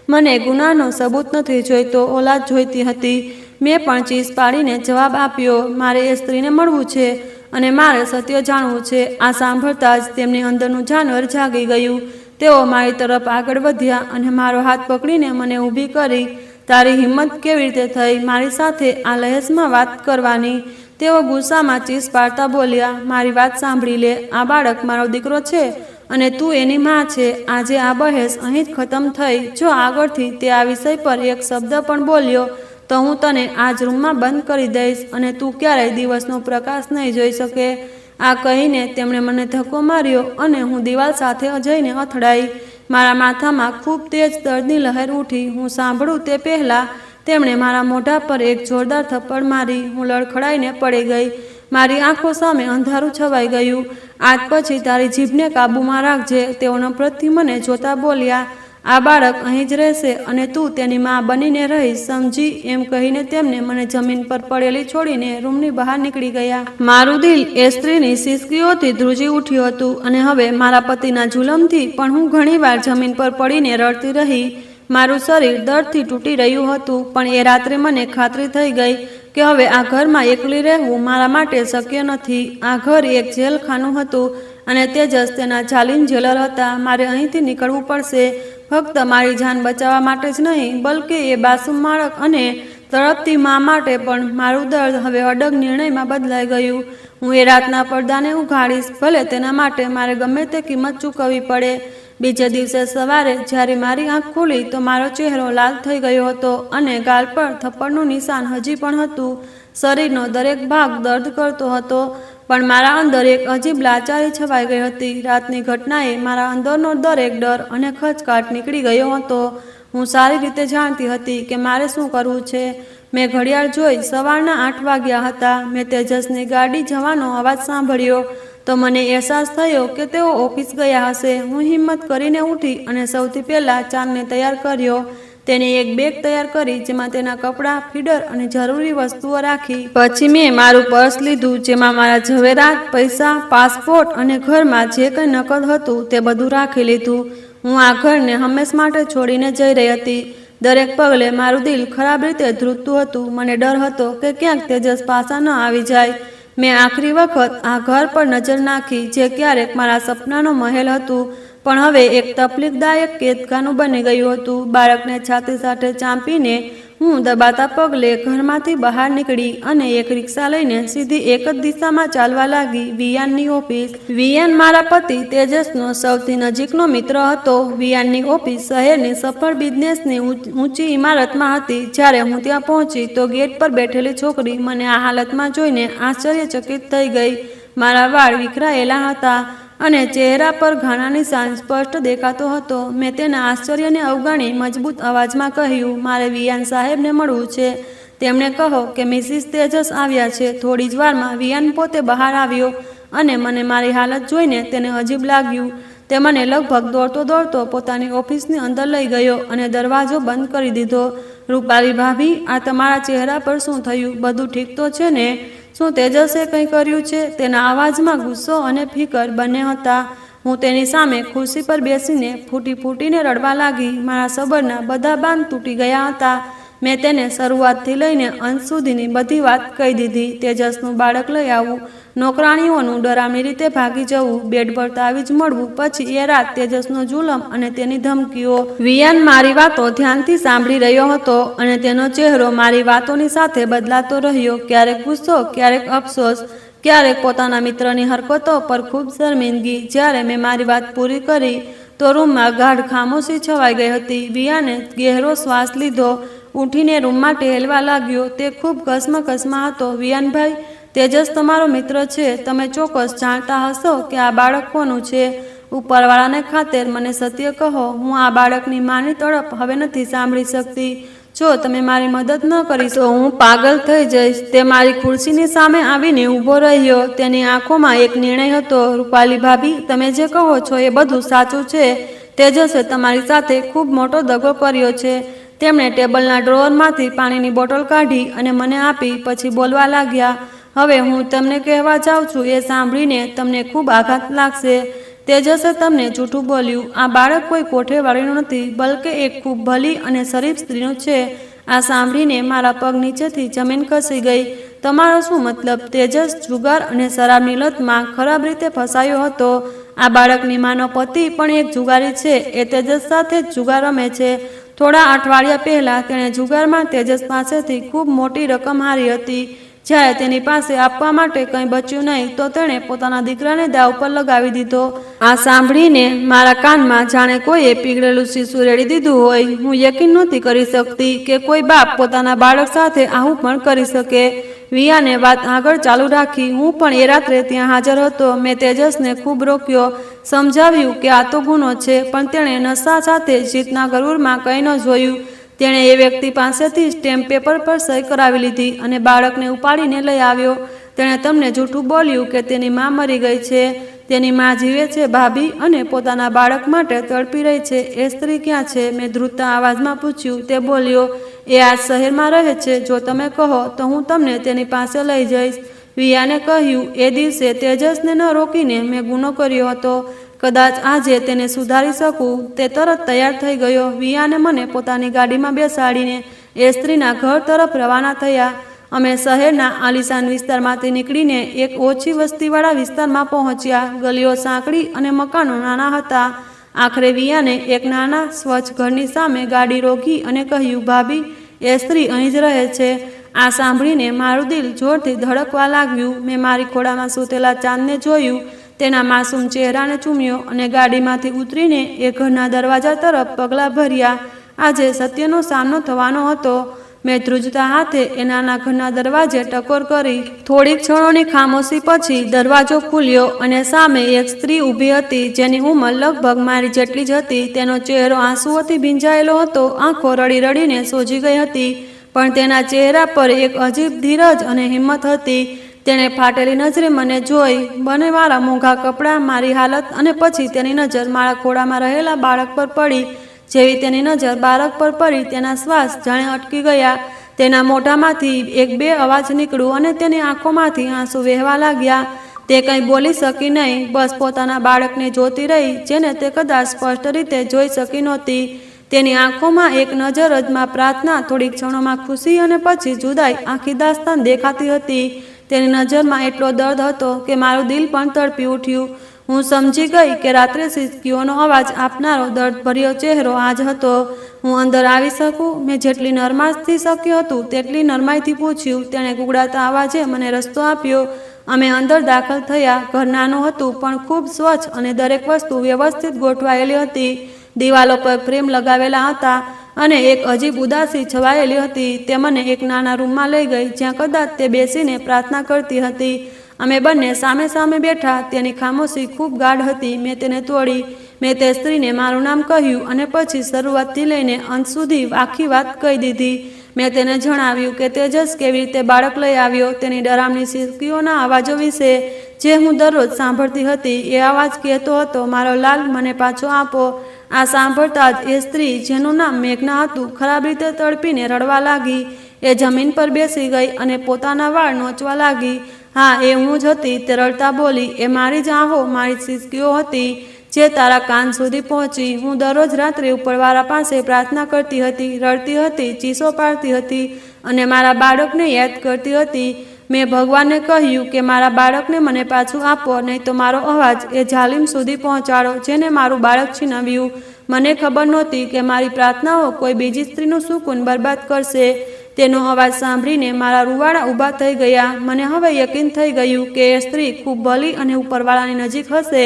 મને ગુનાહનો સબૂત નથી જોઈતો, ઓલાદ જોઈતી હતી. મેં પણ ચીસ પાડીને જવાબ આપ્યો. મારે એ સ્ત્રીને મળવું છે અને મારે સત્ય જાણવું છે. આ સાંભળતા જ તેમની અંદરનું જાનવર જાગી ગયું. તેઓ મારી તરફ આગળ વધ્યા અને મારો હાથ પકડીને મને ઊભી કરી. તારી હિંમત કેવી રીતે થઈ મારી સાથે આ લહેજમાં વાત કરવાની? તેઓ ગુસ્સામાં ચીસ પાડતા બોલ્યા, મારી વાત સાંભળી લે. આ બાળક મારો દીકરો છે અને તું એની માં છે. આજે આ બહેસ અહીં જ ખતમ થઈ. જો આગળથી તે આ વિષય પર એક શબ્દ પણ બોલ્યો તો હું તને આ જ રૂમમાં બંધ કરી દઈશ અને તું ક્યારેય દિવસનો પ્રકાશ નહીં જોઈ શકે. આ કહીને તેમણે મને ધક્કો માર્યો અને હું દિવાલ સાથે જઈને અથડાઈ. મારા માથામાં ખૂબ તેજ દર્દની લહેર ઉઠી. હું સાંભળું તે પહેલાં તેમણે મારા મોઢા પર એક જોરદાર થપ્પડ મારી. હું લડખડાઈને પડી ગઈ. મારી આંખો સામે અંધારું છવાઈ ગયું. આજ પછી તારી જીભને કાબૂમાં રાખજે, તેઓ નફરતથી મને જોતા બોલ્યા. આ બાળક અહીં જ રહેશે અને તું તેની માં બનીને રહીશ, સમજી? એમ કહીને તેમને મને જમીન પર પડેલી છોડીને રૂમની બહાર નીકળી ગયા. મારું દિલ એ સ્ત્રીની સિસકીઓથી ધ્રુજી ઉઠ્યું હતું અને હવે મારા પતિના જુલમથી પણ હું ઘણીવાર જમીન પર પડીને રડતી રહી. મારું શરીર દર્દથી તૂટી રહ્યું હતું, પણ એ રાત્રે મને ખાતરી થઈ ગઈ કે હવે આ ઘરમાં એકલી રહેવું મારા માટે શક્ય નથી. આ ઘર એક જેલખાનું હતું અને તેજસ તેના જાલિમ જેલર હતા. મારે અહીંથી નીકળવું પડશે, ફક્ત મારી જાન બચાવવા માટે જ નહીં, બલકે એ માસૂમ બાળક અને તડપતી મા માટે પણ. મારું દર્દ હવે અડગ નિર્ણયમાં બદલાઈ ગયું. હું એ રાતના પડદાને ઉઘાડીશ, ભલે તેના માટે મારે ગમે તે કિંમત ચૂકવવી પડે. બીજે દિવસે સવારે જ્યારે મારી આંખ ખુલી તો મારો ચહેરો લાલ થઈ ગયો હતો અને ગાલ પર થપ્પડનું નિશાન હજી પણ હતું. શરીરનો દરેક ભાગ દર્દ કરતો હતો, પણ મારા અંદર એક અજીબ લાચારી છવાઈ ગઈ હતી. રાતની ઘટનાએ મારા અંદરનો દરેક ડર અને ખચકાટ નીકળી ગયો હતો. હું સારી રીતે જાણતી હતી કે મારે શું કરવું છે. મેં ઘડિયાળ જોઈ. સવારના 8 વાગ્યા હતા. મેં તેજસની ગાડી જવાનો અવાજ સાંભળ્યો તો મને અહેસાસ થયો કે તેઓ ઓફિસ ગયા હશે. હું હિંમત કરીને ઉઠી અને સૌથી પહેલાં ચાંદને તૈયાર કર્યો. તેને એક બેગ તૈયાર કરી જેમાં તેના કપડાં, ફીડર અને જરૂરી વસ્તુઓ રાખી. પછી મેં મારું પર્સ લીધું જેમાં મારા ઝવેરાત, પૈસા, પાસપોર્ટ અને ઘરમાં જે કંઈ નકદ હતું તે બધું રાખી લીધું. હું આ ઘરને હંમેશ માટે છોડીને જઈ રહી હતી. દરેક પગલે મારું દિલ ખરાબ રીતે ધ્રુજતું હતું. મને ડર હતો કે ક્યાંક તેજસ પાછા ન આવી જાય. મેં આખરી વખત આ ઘર પર નજર નાખી જે ક્યારેક મારા સપનાનો મહેલ હતું, પણ હવે એક તકલીફદાયક કેદખાનું બની ગયું હતું. બાળકને છાતી સાથે ચાંપીને હું દબાતા પગલે ઘરમાંથી બહાર નીકળી અને એક રિક્ષા લઈને સીધી એક જ દિશામાં ચાલવા લાગી, વિયાનની ઓફિસ. વિયાન મારા પતિ તેજસનો સૌથી નજીકનો મિત્ર હતો. વિયાનની ઓફિસ શહેરની સફળ બિઝનેસની ઊંચી ઇમારતમાં હતી. જ્યારે હું ત્યાં પહોંચી તો ગેટ પર બેઠેલી છોકરી મને આ હાલતમાં જોઈને આશ્ચર્યચકિત થઈ ગઈ. મારા વાળ વિખરાયેલા હતા અને ચહેરા પર ઘાના નિશાન સ્પષ્ટ દેખાતો હતો. મેં તેના આશ્ચર્યને અવગણી મજબૂત અવાજમાં કહ્યું, મારે વિયાન સાહેબને મળવું છે. તેમણે કહો કે મિસિસ તેજસ આવ્યા છે. થોડી જ વારમાં વિયાન પોતે બહાર આવ્યો અને મને મારી હાલત જોઈને તેને અજીબ લાગ્યું. તે મને લગભગ દોડતો દોડતો પોતાની ઓફિસની અંદર લઈ ગયો અને દરવાજો બંધ કરી દીધો. રૂપાલી ભાભી, આ તમારા ચહેરા પર શું થયું? બધું ઠીક તો છે ને? શું તેજસે કંઈ કર્યું છે? તેના અવાજમાં ગુસ્સો અને ફિકર બંને હતા. હું તેની સામે ખુરશી પર બેસીને ફૂટીને રડવા લાગી. મારા સબરના બધા બાંધ તૂટી ગયા હતા. મેં તેને શરૂઆતથી લઈને અંત સુધીની બધી વાત કહી દીધી. તેજસનું બાળક લઈ આવવું, નોકરાણીઓનું ડરામણી રીતે ભાગી જવું, બેડ પર તાવીજ મળવું, પછી એ રાત તેજસનો જુલમ અને તેની ધમકીઓ. વિયાન મારી વાતો ધ્યાનથી સાંભળી રહ્યો હતો અને તેનો ચહેરો મારી વાતોની સાથે બદલાતો રહ્યો. ક્યારેક ગુસ્સો, ક્યારેક અફસોસ, ક્યારેક પોતાના મિત્રની હરકતો પર ખૂબ શર્મિંદગી. જ્યારે મેં મારી વાત પૂરી કરી તો રૂમમાં ગાઢ ખામોશી છવાઈ ગઈ હતી. વિયાને ગહેરો શ્વાસ લીધો, ઉઠીને રૂમમાં ટહેલવા લાગ્યો. તે ખૂબ ઘસમાં હતો. વિયાનભાઈ, તેજસ તમારો મિત્ર છે. તમે ચોક્કસ જાણતા હશો કે આ બાળક કોનું છે. ઉપરવાળાને ખાતર મને સત્ય કહો, હું આ બાળકની માની તડપ હવે નથી સાંભળી શકતી. જો તમે મારી મદદ ન કરી તો હું પાગલ થઈ જઈશ. તે મારી ખુરશીની સામે આવીને ઊભો રહ્યો. તેની આંખોમાં એક નિર્ણય હતો. રૂપાલી ભાભી, તમે જે કહો છો એ બધું સાચું છે. તેજસે તમારી સાથે ખૂબ મોટો દગો કર્યો છે. તેમણે ટેબલના ડ્રોઅરમાંથી પાણીની બોટલ કાઢી અને મને આપી. પછી બોલવા લાગ્યા, હવે હું તમને કહેવા જાઉં છું એ સાંભળીને તમને ખૂબ આઘાત લાગશે. તેજસે તમને જૂઠું બોલ્યું. આ બાળક કોઈ કોઠેવાળીનું નથી, બલકે એક ખૂબ ભલી અને શરીફ સ્ત્રીનું છે. આ સાંભળીને મારા પગ નીચેથી જમીન ખસી ગઈ. તમારો શું મતલબ? તેજસ જુગાર અને શરાબની લતમાં ખરાબ રીતે ફસાયો હતો. આ બાળકની માનો પતિ પણ એક જુગારી છે. એ તેજસ સાથે જ જુગાર રમે છે. થોડા અઠવાડિયા પહેલાં તેણે જુગારમાં તેજસ પાસેથી ખૂબ મોટી રકમ હારી હતી. જ્યારે તેની પાસે આપવા માટે કંઈ બચ્યું નહીં તો તેણે પોતાના દીકરાને દાવ પર લગાવી દીધો. આ સાંભળીને મારા કાનમાં જાણે કોઈએ પીગળેલું શીશું રેડી દીધું હોય. હું યકીન નહોતી કરી શકતી કે કોઈ બાપ પોતાના બાળક સાથે આવું પણ કરી શકે. વિયાને વાત આગળ ચાલુ રાખી. હું પણ એ રાત્રે ત્યાં હાજર હતો. મેં તેજસને ખૂબ રોક્યો, સમજાવ્યું કે આ તો ગુનો છે, પણ તેણે નશા સાથે જીતના ગરુરમાં કંઈ ન જોયું. તેણે એ વ્યક્તિ પાસેથી સ્ટેમ્પ પેપર પર સહી કરાવી લીધી અને બાળકને ઉપાડીને લઈ આવ્યો. તેણે તમને જૂઠું બોલ્યું કે તેની મા મરી ગઈ છે. તેની મા જીવે છે ભાભી, અને પોતાના બાળક માટે તડપી રહી છે. એ સ્ત્રી ક્યાં છે? મેં ધ્રુજતા અવાજમાં પૂછ્યું. તે બોલ્યો, એ આ શહેરમાં રહે છે. જો તમે કહો તો હું તમને તેની પાસે લઈ જઈશ. વિયાને કહ્યું, એ દિવસે તેજસને ન રોકીને મેં ગુનો કર્યો હતો. કદાચ આજે તેને સુધારી શકું. તે તરત તૈયાર થઈ ગયો. વિયાને મને પોતાની ગાડીમાં બેસાડીને એ સ્ત્રીના ઘર તરફ રવાના થયા. અમે શહેરના આલિશાન વિસ્તારમાંથી નીકળીને એક ઓછી વસ્તીવાળા વિસ્તારમાં પહોંચ્યા. ગલીઓ સાંકડી અને મકાનો નાના હતા. આખરે વિયાને એક નાના સ્વચ્છ ઘરની સામે ગાડી રોકી અને કહ્યું, ભાભી, એ સ્ત્રી અહીં જ રહે છે. આ સાંભળીને મારું દિલ જોરથી ધડકવા લાગ્યું. મેં મારી ખોળામાં સૂતેલા ચાંદને જોયું, તેના માસૂમ ચહેરાને ચૂમ્યો અને ગાડીમાંથી ઉતરીને એ ઘરના દરવાજા તરફ પગલાં ભર્યા. આજે સત્યનો સામનો થવાનો હતો. મેં ધ્રુજતા હાથે એ નાના ઘરના દરવાજે ટકોર કરી. થોડીક ક્ષણોની ખામોશી પછી દરવાજો ખુલ્યો અને સામે એક સ્ત્રી ઊભી હતી, જેની ઉંમર લગભગ મારી જેટલી જ હતી. તેનો ચહેરો આંસુઓથી ભીંજાયેલો હતો. આંખો રડી રડીને સોજી ગઈ હતી, પણ તેના ચહેરા પર એક અજીબ ધીરજ અને હિંમત હતી. તેણે ફાટેલી નજરે મને જોઈ, મને મારા મોંઘા કપડાં, મારી હાલત, અને પછી તેની નજર મારા ખોળામાં રહેલા બાળક પર પડી. જેવી તેની નજર બાળક પર પડી, તેના શ્વાસ જાણે અટકી ગયા. તેના મોઢામાંથી એક બે અવાજ નીકળ્યો અને તેની આંખોમાંથી આંસુ વહેવા લાગ્યા. તે કંઈ બોલી શકી નહીં, બસ પોતાના બાળકને જોતી રહી, જેને તે કદાચ સ્પષ્ટ રીતે જોઈ શકી નહોતી. તેની આંખોમાં એક નજર જમાં પ્રાર્થના, થોડીક ક્ષણોમાં ખુશી અને પછી જુદાઈ આખી દાસ્તાન દેખાતી હતી. તેની નજરમાં એટલો દર્દ હતો કે મારું દિલ પણ તડપી ઉઠ્યું. હું સમજી ગઈ કે રાત્રે સિસકીઓનો અવાજ આપનારો દર્દભર્યો ચહેરો આ જ હતો. હું અંદર આવી શકું? મેં જેટલી નરમાશથી શક્ય હતું તેટલી નરમાઈથી પૂછ્યું. તેણે ગુગડાતા અવાજે મને રસ્તો આપ્યો. અમે અંદર દાખલ થયા. ઘર નાનું હતું પણ ખૂબ સ્વચ્છ અને દરેક વસ્તુ વ્યવસ્થિત ગોઠવાયેલી હતી. દિવાલો પર ફ્રેમ લગાવેલા હતા અને એક અજીબ ઉદાસી છવાયેલી હતી. તે મને એક નાના રૂમમાં લઈ ગઈ, જ્યાં કદાચ તે બેસીને પ્રાર્થના કરતી હતી. અમે બંને સામે સામે બેઠા. તેની ખામોશી ખૂબ ગાઢ હતી. મેં તેને તોડી. મેં તે સ્ત્રીને મારું નામ કહ્યું અને પછી શરૂઆતથી લઈને અંત સુધી આખી વાત કહી દીધી. મેં તેને જણાવ્યું કે તેજસ કેવી રીતે બાળક લઈ આવ્યો, તેની ડરામણી સિસકીઓના અવાજો વિશે જે હું દરરોજ સાંભળતી હતી. એ અવાજ કહેતો હતો, મારો લાલ, મને પાછો આપો. આ સાંભળતા જ એ સ્ત્રી, જેનું નામ મેઘના હતું, ખરાબ રીતે તડપીને રડવા લાગી. એ જમીન પર બેસી ગઈ અને પોતાના વાળ નોચવા લાગી. હા, એ હું જ હતી, તે રડતા બોલી. એ મારી જ આહો, મારી સિસકીઓ હતી જે તારા કાન સુધી પહોંચી. હું દરરોજ રાત્રે ઉપરવાળા પાસે પ્રાર્થના કરતી હતી, રડતી હતી, ચીસો પાડતી હતી અને મારા બાળકને યાદ કરતી હતી. મેં ભગવાનને કહ્યું કે મારા બાળકને મને પાછું આપો, નહીં તો મારો અવાજ એ જાલિમ સુધી પહોંચાડો જેને મારું બાળક છીનવ્યું. મને ખબર નહોતી કે મારી પ્રાર્થનાઓ કોઈ બીજી સ્ત્રીનું સુકૂન બરબાદ કરશે. તેનો અવાજ સાંભળીને મારા રૂવાડા ઊભા થઈ ગયા. મને હવે યકીન થઈ ગયું કે એ સ્ત્રી ખૂબ ભલી અને ઉપરવાળાની નજીક હશે,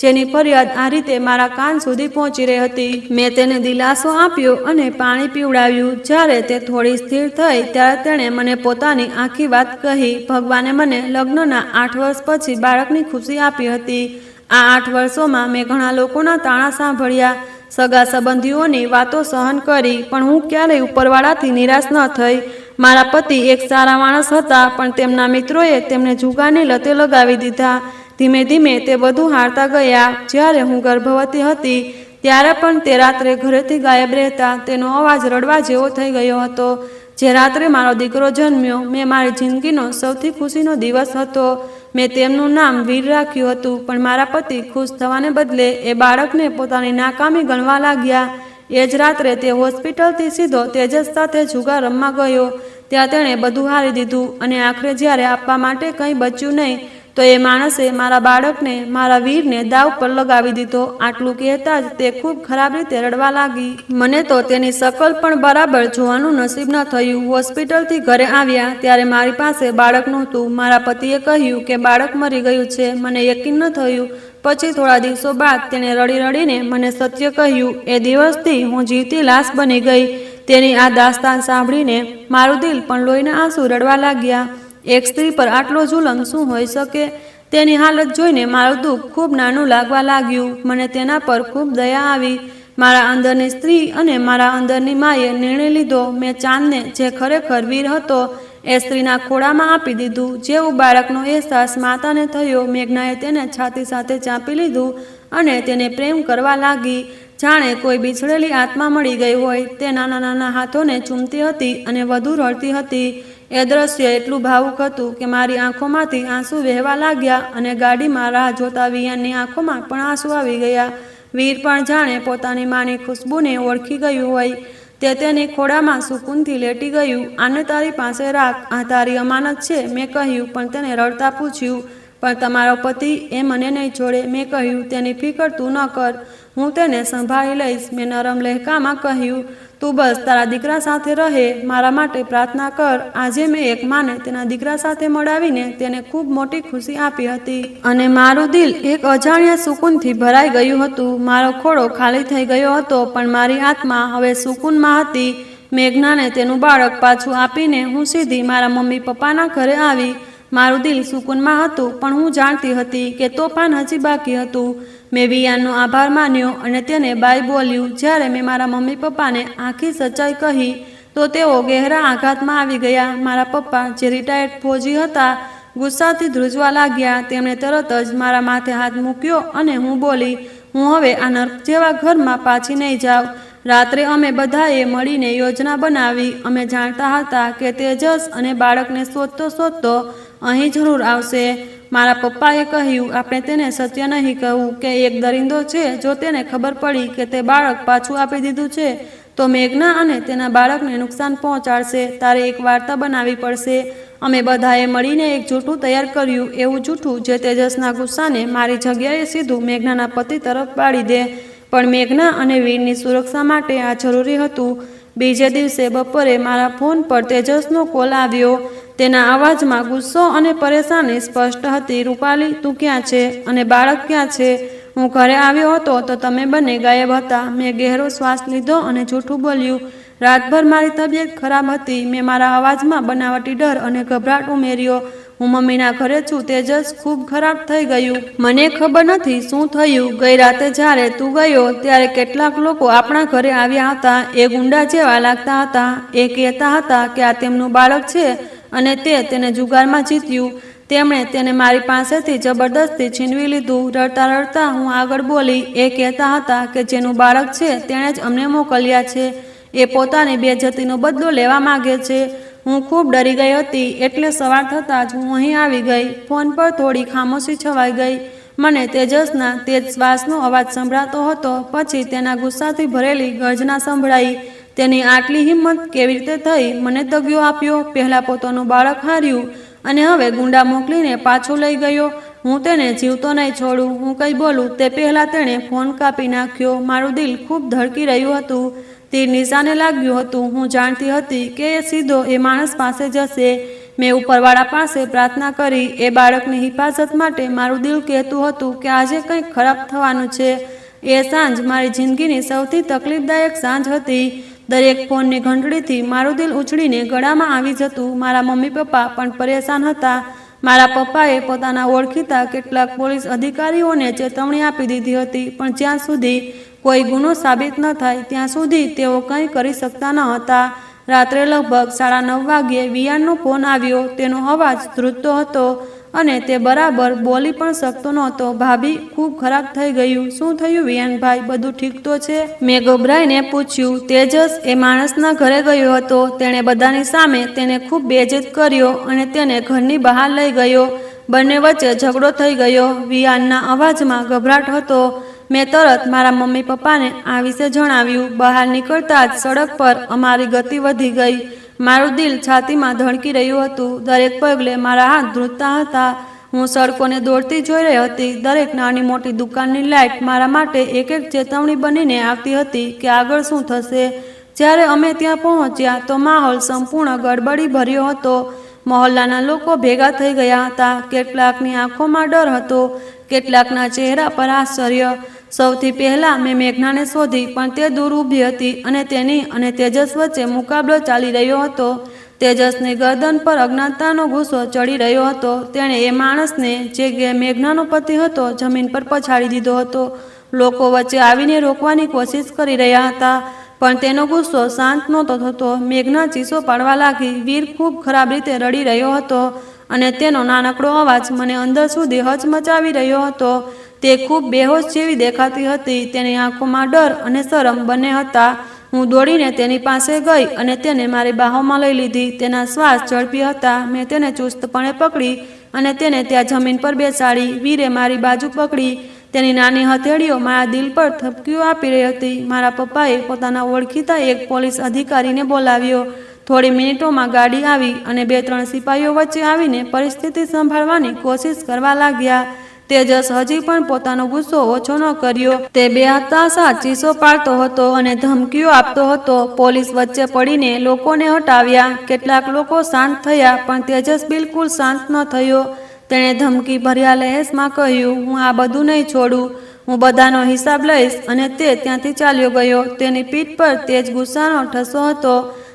જેની ફરિયાદ આ રીતે મારા કાન સુધી પહોંચી રહી હતી. મેં તેને દિલાસો આપ્યો અને પાણી પીવડાવ્યું. જ્યારે તે થોડી સ્થિર થઈ ત્યારે તેણે મને પોતાની આખી વાત કહી. ભગવાને મને લગ્નના 8 વર્ષ પછી બાળકની ખુશી આપી હતી. આ 8 વર્ષોમાં મેં ઘણા લોકોના તાણા સાંભળ્યા, સગા સંબંધીઓની વાતો સહન કરી, પણ હું ક્યારેય ઉપરવાળાથી નિરાશ ન થઈ. મારા પતિ એક સારા માણસ હતા, પણ તેમના મિત્રોએ તેમને જુગારની લતે લગાવી દીધા. ધીમે ધીમે તે બધું હારતા ગયા. જ્યારે હું ગર્ભવતી હતી ત્યારે પણ તે રાત્રે ઘરેથી ગાયબ રહેતા. તેનો અવાજ રડવા જેવો થઈ ગયો હતો. જે રાત્રે મારો દીકરો જન્મ્યો, મેં મારી જિંદગીનો સૌથી ખુશીનો દિવસ હતો. મેં તેમનું નામ વીર રાખ્યું હતું, પણ મારા પતિ ખુશ થવાને બદલે એ બાળકને પોતાની નાકામી ગણવા લાગ્યા. એ જ રાત્રે તે હોસ્પિટલથી સીધો તેજસ સાથે જુગાર રમવા ગયો. ત્યાં તેણે બધું હારી દીધું અને આખરે જ્યારે આપવા માટે કંઈ બચ્યું નહીં તો એ માણસે મારા બાળકને, મારા વીરને દાવ પર લગાવી દીધો. આટલું કહેતા જ તે ખૂબ ખરાબ રીતે રડવા લાગી. મને તો તેની શકલ પણ બરાબર જોવાનું નસીબ ન થયું. હોસ્પિટલથી ઘરે આવ્યા ત્યારે મારી પાસે બાળક નહોતું. મારા પતિએ કહ્યું કે બાળક મરી ગયું છે. મને યકીન ન થયું. પછી થોડા દિવસો બાદ તેણે રડી રડીને મને સત્ય કહ્યું. એ દિવસથી હું જીવતી લાશ બની ગઈ. તેની આ દાસ્તાન સાંભળીને મારું દિલ પણ લોહીના આંસુ રડવા લાગ્યા. એક સ્ત્રી પર આટલો જુલમ શું હોઈ શકે? તેની હાલત જોઈને મારું દુઃખ ખૂબ નાનું લાગવા લાગ્યું. મને તેના પર ખૂબ દયા આવી. મારા અંદરની સ્ત્રી અને મારા અંદરની માએ નિર્ણય લીધો. મેં ચાંદને, જે ખરેખર વીર હતો, એ સ્ત્રીના ખોળામાં આપી દીધું. જેવું બાળકનો અહેસાસ માતાને થયો, મેઘનાએ તેને છાતી સાથે ચાંપી લીધું અને તેને પ્રેમ કરવા લાગી. જાણે કોઈ બિછડેલી આત્મા મળી ગઈ હોય. તે નાના નાના હાથોને ચૂમતી હતી અને વધુ રડતી હતી. એ દ્રશ્ય એટલું ભાવુક હતું કે મારી આંખોમાંથી આંસુ વહેવા લાગ્યા અને ગાડીમાં રાહ જોતા વિયાનની આંખોમાં પણ આંસુ આવી ગયા. વીર પણ જાણે પોતાની માની ખુશ્બુને ઓળખી ગયું હોય. તે તેની ખોળામાં સુકૂનથી લેટી ગયું. આને તારી પાસે રાખ, આ તારી અમાનત છે, મેં કહ્યું. પણ તેને રડતા પૂછ્યું, પણ તમારો પતિ? એ મને નહીં છોડે. મેં કહ્યું, તેની ફિકર તું ન કર, હું તેને સંભાળી લઈશ. મેં નરમ લહેકામાં કહ્યું, તું બસ તારા દીકરા સાથે રહે, મારા માટે પ્રાર્થના કર. આજે મેં એક માને તેના દીકરા સાથે મળાવીને તેને ખૂબ મોટી ખુશી આપી હતી અને મારું દિલ એક અજાણ્યા સુકૂનથી ભરાઈ ગયું હતું. મારો ખોળો ખાલી થઈ ગયો હતો, પણ મારી આત્મા હવે સુકૂનમાં હતી. મેઘનાને તેનું બાળક પાછું આપીને હું સીધી મારા મમ્મી પપ્પાના ઘરે આવી. મારું દિલ સુકૂનમાં હતું, પણ હું જાણતી હતી કે તોફાન હજી બાકી હતું. મેં વિયાનનો આભાર માન્યો અને તેને બાય બોલ્યું. જ્યારે મેં મારા મમ્મી પપ્પાને આખી સચ્ચાઈ કહી તો તેઓ ગહેરા આઘાતમાં આવી ગયા. મારા પપ્પા, જે રિટાયર્ડ ફૌજી હતા, ગુસ્સાથી ધ્રુજવા લાગ્યા. તેમણે તરત જ મારા માથે હાથ મૂક્યો અને હું બોલી, હું હવે આ નર્ક જેવા ઘરમાં પાછી નહીં જાઉં. રાત્રે અમે બધાએ મળીને યોજના બનાવી. અમે જાણતા હતા કે તેજસ અને બાળકને શોધતો શોધતો અહીં જરૂર આવશે. મારા પપ્પાએ કહ્યું, આપણે તેને સત્ય નહીં કહું કે એક દરિંદો છે. જો તેને ખબર પડી કે તે બાળક પાછું આપી દીધું છે તો મેઘના અને તેના બાળકને નુકસાન પહોંચાડશે. તારે એક વાર્તા બનાવવી પડશે. અમે બધાએ મળીને એક જૂઠું તૈયાર કર્યું. એવું જૂઠું જે તેજસના ગુસ્સાને મારી જગ્યાએ સીધું મેઘનાના પતિ તરફ વાળી દે. પણ મેઘના અને વીરની સુરક્ષા માટે આ જરૂરી હતું. બીજે દિવસે બપોરે મારા ફોન પર તેજસનો કોલ આવ્યો. તેના અવાજમાં ગુસ્સો અને પરેશાની સ્પષ્ટ હતી. રૂપાલી, તું ક્યાં છે અને બાળક ક્યાં છે? હું ઘરે આવ્યો હતો તો તમે બંને ગાયબ હતા. મેં ગહેરો શ્વાસ લીધો અને જૂઠું બોલ્યું. રાતભર મારી તબિયત ખરાબ હતી. મેં મારા અવાજમાં બનાવટી ડર અને ગભરાટ ઉમેર્યો. હું મમ્મીના ઘરે છું. તેજસ ખૂબ ખરાબ થઈ ગયું. મને ખબર નથી શું થયું. ગઈ રાતે જ્યારે તું ગયો ત્યારે કેટલાક લોકો આપણા ઘરે આવ્યા હતા. એ ગુંડા જેવા લાગતા હતા. એ કહેતા હતા કે આ તેમનું બાળક છે અને તેને જુગારમાં જીત્યું. તેમણે તેને મારી પાસેથી જબરદસ્તી છીનવી લીધું. રડતા રડતા હું આગળ બોલી. એ કહેતા હતા કે જેનું બાળક છે તેણે જ અમને મોકલ્યા છે. એ પોતાની બેઇજ્જતીનો બદલો લેવા માંગે છે. હું ખૂબ ડરી ગઈ હતી. એટલે સવાર થતાં જ હું અહીં આવી ગઈ. ફોન પર થોડી ખામોશી છવાઈ ગઈ. મને તેજસના તેજ શ્વાસનો અવાજ સંભળાતો હતો. પછી તેના ગુસ્સાથી ભરેલી ગર્જના સંભળાઈ. તેની આટલી હિંમત કેવી રીતે થઈ? મને દગિયો આપ્યો, પહેલાં પોતાનું બાળક હાર્યું અને હવે ગુંડા મોકલીને પાછો લઈ ગયો. હું તેને જીવતો નહીં છોડું. હું કંઈ બોલું તે પહેલાં તેણે ફોન કાપી નાખ્યો. મારું દિલ ખૂબ ધડકી રહ્યું હતું. તીર નિશાને લાગ્યું હતું. હું જાણતી હતી કે એ સીધો એ માણસ પાસે જશે. મેં ઉપરવાળા પાસે પ્રાર્થના કરી. એ બાળકની હિફાજત માટે મારું દિલ કહેતું હતું કે આજે કંઈક ખરાબ થવાનું છે. એ સાંજ મારી જિંદગીની સૌથી તકલીફદાયક સાંજ હતી. દરેક ફોનની ઘંટડીથી મારું દિલ ઉછળીને ગળામાં આવી જતું. મારા મમ્મી પપ્પા પણ પરેશાન હતા. મારા પપ્પાએ પોતાના ઓળખીતા કેટલાક પોલીસ અધિકારીઓને ચેતવણી આપી દીધી હતી, પણ જ્યાં સુધી કોઈ ગુનો સાબિત ન થાય ત્યાં સુધી તેઓ કંઈ કરી શકતા ન હતા. રાત્રે લગભગ 9:30 વાગ્યે વિયાનનો ફોન આવ્યો. તેનો અવાજ ધ્રુજતો હતો અને તે બરાબર બોલી પણ શકતો નહોતો. ભાભી, ખૂબ ખરાબ થઈ ગયું. શું થયું વિયાનભાઈ? બધું ઠીક તો છે? મેં ગભરાઈને પૂછ્યું. તેજસ એ માણસના ઘરે ગયો હતો. તેણે બધાની સામે તેને ખૂબ બેઇજ્જત કર્યો અને તેને ઘરની બહાર લઈ ગયો. બંને વચ્ચે ઝઘડો થઈ ગયો. વિયાનના અવાજમાં ગભરાટ હતો. મેં તરત મારા મમ્મી પપ્પાને આ વિશે જણાવ્યું. બહાર નીકળતા જ સડક પર અમારી ગતિ વધી ગઈ. મારું દિલ છાતીમાં ધડકી રહ્યું હતું. દરેક પગલે મારા હાથ ધ્રુજતા હતા. હું સડકોને દોડતી જોઈ રહી હતી. દરેક નાની મોટી દુકાનની લાઇટ મારા માટે એક એક ચેતવણી બનીને આવતી હતી કે આગળ શું થશે. જ્યારે અમે ત્યાં પહોંચ્યા તો માહોલ સંપૂર્ણ ગડબડી ભર્યો હતો. મહોલ્લાના લોકો ભેગા થઈ ગયા હતા. કેટલાકની આંખોમાં ડર હતો, કેટલાકના ચહેરા પર આશ્ચર્ય. સૌથી પહેલાં મેં મેઘનાને શોધી, પણ તે દૂર ઊભી હતી અને તેની અને તેજસ વચ્ચે મુકાબલો ચાલી રહ્યો હતો. તેજસની ગરદન પર અજ્ઞાનતાનો ગુસ્સો ચડી રહ્યો હતો. તેણે એ માણસને જે મેઘનાનો પતિ હતો જમીન પર પછાડી દીધો હતો. લોકો વચ્ચે આવીને રોકવાની કોશિશ કરી રહ્યા હતા, પણ તેનો ગુસ્સો શાંત નહોતો થતો. મેઘના ચીસો પાડવા લાગી. વીર ખૂબ ખરાબ રીતે રડી રહ્યો હતો અને તેનો નાનકડો અવાજ મને અંદર સુધી હચમચાવી રહ્યો હતો. તે ખૂબ બેહોશ જેવી દેખાતી હતી. તેની આંખોમાં ડર અને શરમ બંને હતા. હું દોડીને તેની પાસે ગઈ અને તેને મારી બાહોમાં લઈ લીધી. તેના શ્વાસ ઝડપી હતા. મેં તેને ચુસ્તપણે પકડી અને તેને ત્યાં જમીન પર બેસાડી. વીરે મારી બાજુ પકડી. તેની નાની હથેળીઓ મારા દિલ પર થપકીઓ આપી રહી હતી. મારા પપ્પાએ પોતાના ઓળખીતા એક પોલીસ અધિકારીને બોલાવ્યો. થોડી મિનિટોમાં ગાડી આવી અને 2-3 સિપાહીઓ વચ્ચે આવીને પરિસ્થિતિ સંભાળવાની કોશિશ કરવા લાગ્યા. તેજસ હજી પણ પોતાનો ગુસ્સો ઓછો ન કર્યો. તે બેહતાશા ચીસો પાડતો હતો અને ધમકીઓ આપતો હતો. પોલીસ વચ્ચે પડીને લોકોને હટાવ્યા. કેટલાક લોકો શાંત થયા, પણ તેજસ બિલકુલ શાંત ન થયો. તેણે ધમકી ભર્યા લહેજમાં કહ્યું, હું આ બધું નહીં છોડું. હું બધાનો હિસાબ લઈશ. અને તે ત્યાંથી ચાલ્યો ગયો. તેની પીઠ પર તેજ ગુસ્સાનો ઠસ્સો હતો.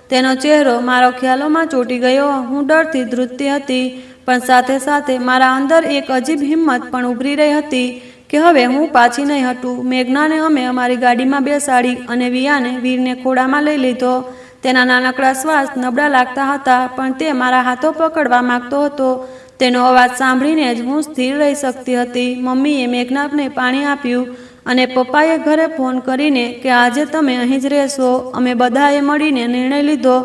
તેનો ચહેરો મારા ખ્યાલોમાં ચોંટી ગયો. હું ડરથી ધ્રુજતી હતી, પણ સાથે સાથે મારા અંદર એક અજીબ હિંમત પણ ઉભરી રહી હતી કે હવે હું પાછી નહીં હટું. મેઘનાને અમે અમારી ગાડીમાં બેસાડી અને વિયાને વીરને ખોળામાં લઈ લીધો. તેના નાનકડા શ્વાસ નબળા લાગતા હતા, પણ તે મારા હાથો પકડવા માંગતો હતો. તેનો અવાજ સાંભળીને જ હું સ્થિર રહી શકતી હતી. મમ્મીએ મેઘનાને પાણી આપ્યું અને પપ્પાએ ઘરે ફોન કરીને કે આજે તમે અહીં જ રહેશો. અમે બધાએ મળીને નિર્ણય લીધો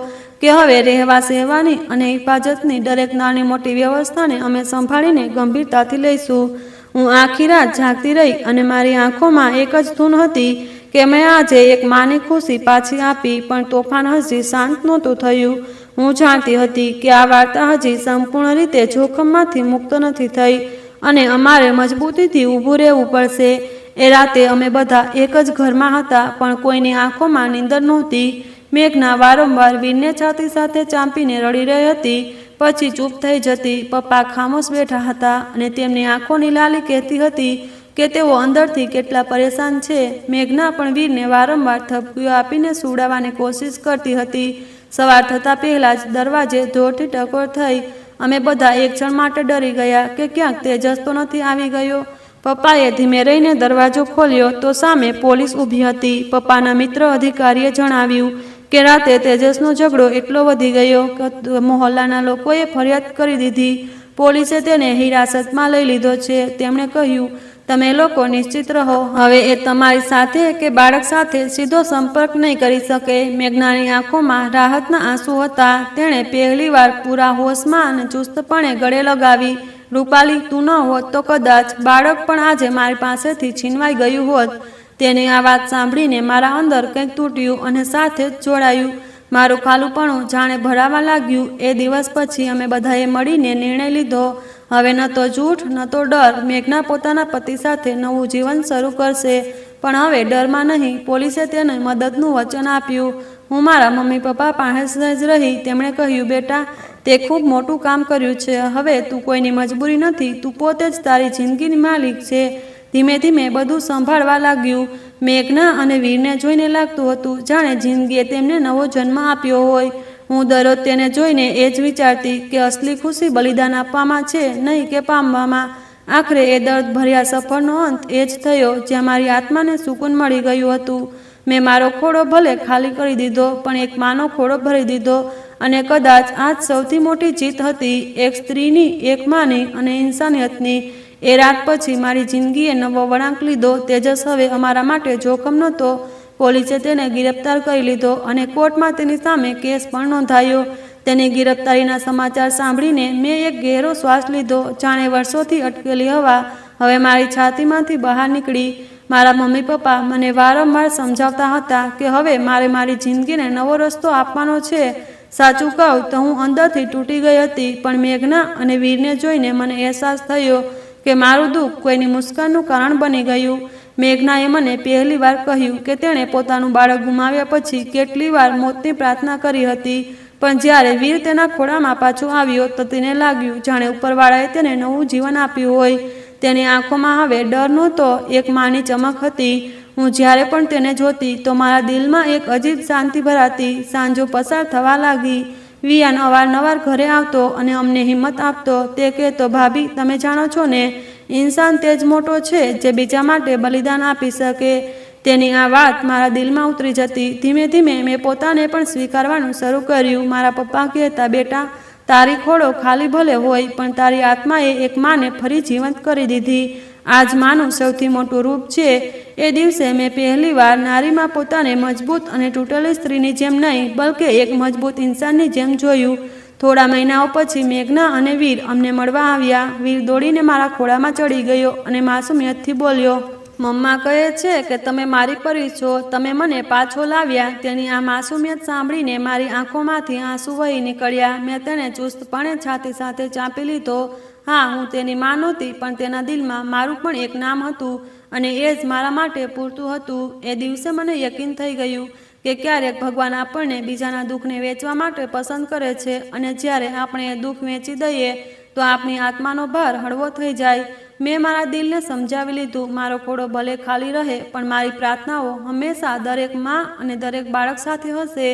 કે હવે રહેવા સહેવાની અને હિફાજતની દરેક નાની મોટી વ્યવસ્થાને અમે સંભાળીને ગંભીરતાથી લઈશું. હું આખી રાત જાગતી રહી અને મારી આંખોમાં એક જ ધૂન હતી કે મેં આજે એક માની ખુશી પાછી આપી. પણ તોફાન હજી શાંત નહોતું થયું. હું જાણતી હતી કે આ વાર્તા હજી સંપૂર્ણ રીતે જોખમમાંથી મુક્ત નથી થઈ અને અમારે મજબૂતીથી ઊભું રહેવું પડશે. એ રાતે અમે બધા એક જ ઘરમાં હતા, પણ કોઈની આંખોમાં નીંદર નહોતી. મેઘના વારંવાર વીરને છાતી સાથે ચાંપીને રડી રહી હતી, પછી ચૂપ થઈ જતી. પપ્પા ખામોશ બેઠા હતા અને તેમની આંખોની લાલી કહેતી હતી કે તેઓ અંદરથી કેટલા પરેશાન છે. મેઘના પણ વીરને વારંવાર થપકીઓ આપીને સુવડાવવાની કોશિશ કરતી હતી. સવાર થતાં પહેલાં જ દરવાજે જોરથી ટકોર થઈ. અમે બધા એક ક્ષણ માટે ડરી ગયા કે ક્યાંક તેજસ તો નથી આવી ગયો. પપ્પાએ ધીમે રહીને દરવાજો ખોલ્યો તો સામે પોલીસ ઊભી હતી. પપ્પાના મિત્ર અધિકારીએ જણાવ્યું કે રાતે તેજસનો ઝઘડો એટલો વધી ગયો કે મહોલ્લાના લોકોએ ફરિયાદ કરી દીધી. પોલીસે તેને હિરાસતમાં લઈ લીધો છે. તેમણે કહ્યું, તમે લોકો નિશ્ચિત રહો. હવે એ તમારી સાથે કે બાળક સાથે સીધો સંપર્ક નહીં કરી શકે. મેઘનાની આંખોમાં રાહતના આંસુ હતા. તેણે પહેલીવાર પૂરા હોશમાં અને ચુસ્તપણે ગળે લગાવી. રૂપાલી, તું ન હોત તો કદાચ બાળક પણ આજે મારી પાસેથી છીનવાઈ ગયું હોત. તેની આ વાત સાંભળીને મારા અંદર કંઈક તૂટ્યું અને સાથે જ જોડાયું. મારું ખાલુપણું જાણે ભરાવા લાગ્યું. એ દિવસ પછી અમે બધાએ મળીને નિર્ણય લીધો, હવે ન તો જૂઠ ન તો ડર. મેઘના પોતાના પતિ સાથે નવું જીવન શરૂ કરશે, પણ હવે ડરમાં નહીં. પોલીસે તેને મદદનું વચન આપ્યું. હું મારા મમ્મી પપ્પા પાસે જ રહી. તેમણે કહ્યું, બેટા, તે ખૂબ મોટું કામ કર્યું છે. હવે તું કોઈની મજબૂરી નથી. તું પોતે જ તારી જિંદગીની માલિક છે. ધીમે ધીમે બધું સંભાળવા લાગ્યું. મેઘના અને વીરને જોઈને લાગતું હતું જાણે જિંદગીએ તેમને નવો જન્મ આપ્યો હોય. હું દરરોજ તેને જોઈને એ જ વિચારતી કે અસલી ખુશી બલિદાન આપવામાં છે, નહીં કે પામવામાં. આખરે એ દર્દ ભર્યા સફરનો અંત એ જ થયો જ્યાં મારી આત્માને સુકૂન મળી ગયું હતું. મેં મારો ખોળો ભલે ખાલી કરી દીધો, પણ એક માનો ખોળો ભરી દીધો. અને કદાચ આ જ સૌથી મોટી જીત હતી, એક સ્ત્રીની, એક માની અને ઇન્સાનિયતની. એ રાત પછી મારી જિંદગીએ નવો વળાંક લીધો. તેજસ હવે અમારા માટે જોખમ નહોતો. પોલીસે તેને ગિરફ્તાર કરી લીધો અને કોર્ટમાં તેની સામે કેસ પણ નોંધાયો. તેની ગિરફ્તારીના સમાચાર સાંભળીને મેં એક ગહેરો શ્વાસ લીધો. જાણે વર્ષોથી અટકેલી હવા હવે મારી છાતીમાંથી બહાર નીકળી. મારા મમ્મી પપ્પા મને વારંવાર સમજાવતા હતા કે હવે મારે મારી જિંદગીને નવો રસ્તો આપવાનો છે. સાચું કહું તો હું અંદરથી તૂટી ગઈ હતી, પણ મેઘના અને વીરને જોઈને મને અહેસાસ થયો કે મારું દુઃખ કોઈની મુસ્કાનનું કારણ બની ગયું. મેઘનાએ મને પહેલી વાર કહ્યું કે તેણે પોતાનું બાળક ગુમાવ્યા પછી કેટલી વાર મોતની પ્રાર્થના કરી હતી, પણ જ્યારે વીર તેના ખોળામાં પાછો આવ્યો તો તેને લાગ્યું જાણે ઉપરવાળાએ તેને નવું જીવન આપ્યું હોય. તેની આંખોમાં હવે ડર નહોતો, એક માની ચમક હતી. હું જ્યારે પણ તેને જોતી તો મારા દિલમાં એક અજીબ શાંતિ ભરાતી. સાંજો પસાર થવા લાગી. વિયાન અવારનવાર ઘરે આવતો અને અમને હિંમત આપતો. તે કહેતો, ભાભી, તમે જાણો છો ને, ઇન્સાન તે જ મોટો છે જે બીજા માટે બલિદાન આપી શકે. તેની આ વાત મારા દિલમાં ઉતરી જતી. ધીમે ધીમે મેં પોતાને પણ સ્વીકારવાનું શરૂ કર્યું. મારા પપ્પા કહેતા, બેટા, તારી ખોળો ખાલી ભલે હોય, પણ તારી આત્માએ એક માને ફરી જીવંત કરી દીધી. આજ માનું સૌથી મોટું રૂપ છે. એ દિવસે મેં પહેલીવાર નારીમાં પોતાને મજબૂત અને તૂટેલી સ્ત્રીની જેમ નહીં, બલકે એક મજબૂત ઇન્સાનની જેમ જોયું. થોડા મહિનાઓ પછી મેઘના અને વીર અમને મળવા આવ્યા. વીર દોડીને મારા ખોળામાં ચડી ગયો અને માસુમિયતથી બોલ્યો, મમ્મા કહે છે કે તમે મારી પરી છો, તમે મને પાછો લાવ્યા. તેની આ માસુમિયત સાંભળીને મારી આંખોમાંથી આંસુ વહી નીકળ્યા. મેં તેને ચુસ્તપણે છાતી સાથે ચાંપી લીધો. હા, હું તેની માં નહોતી, પણ તેના દિલમાં મારું પણ એક નામ હતું અને એ જ મારા માટે પૂરતું હતું. એ દિવસે મને યકીન થઈ ગયું કે ક્યારેક ભગવાન આપણને બીજાના દુઃખને વેચવા માટે પસંદ કરે છે, અને જ્યારે આપણે એ દુઃખ વેચી દઈએ તો આપણી આત્માનો ભાર હળવો થઈ જાય. મેં મારા દિલને સમજાવી લીધું, મારો ખોળો ભલે ખાલી રહે, પણ મારી પ્રાર્થનાઓ હંમેશા દરેક માં અને દરેક બાળક સાથે હશે.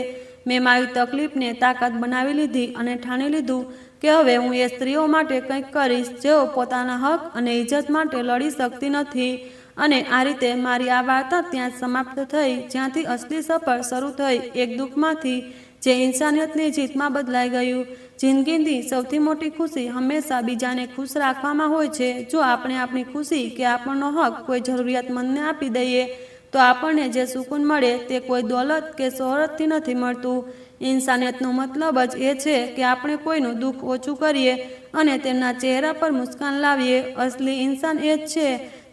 મેં મારી તકલીફને તાકાત બનાવી લીધી અને ઠાની લીધું કે હવે હું એ સ્ત્રીઓ માટે કંઈક કરીશ જેઓ પોતાના હક અને ઇજ્જત માટે લડી શકતી નથી. અને આ રીતે મારી આ વાર્તા ત્યાં સમાપ્ત થઈ જ્યાંથી અસલી સફર શરૂ થઈ. એક દુઃખમાંથી જે ઇન્સાનિયતની જીતમાં બદલાઈ ગયું. જિંદગીની સૌથી મોટી ખુશી હંમેશા બીજાને ખુશ રાખવામાં હોય છે. જો આપણે આપણી ખુશી કે આપણનો હક કોઈ જરૂરિયાતમંદને આપી દઈએ તો આપણને જે સુકૂન મળે તે કોઈ દોલત કે શોહરતથી નથી મળતું. ઇન્સાનિયતનો મતલબ જ એ છે કે આપણે કોઈનું દુઃખ ઓછું કરીએ અને તેમના ચહેરા પર મુસ્કાન લાવીએ. અસલી ઇન્સાન એ જ છે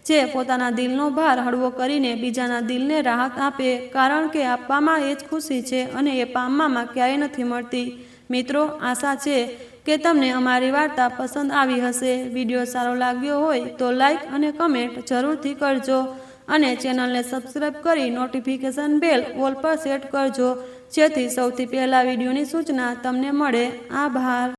જે પોતાના દિલનો ભાર હળવો કરીને બીજાના દિલને રાહત આપે, કારણ કે આપવામાં એ જ ખુશી છે અને એ પામવામાં ક્યારેય નથી મળતી. મિત્રો, આશા છે કે તમને અમારી વાર્તા પસંદ આવી હશે. વિડીયો સારો લાગ્યો હોય તો લાઈક અને કમેન્ટ જરૂરથી કરજો અને ચેનલને સબસ્ક્રાઈબ કરી નોટિફિકેશન બેલ ઓલ પર સેટ કરજો, જેથી સૌથી પહેલાં વિડીયોની સૂચના તમને મળે. આભાર.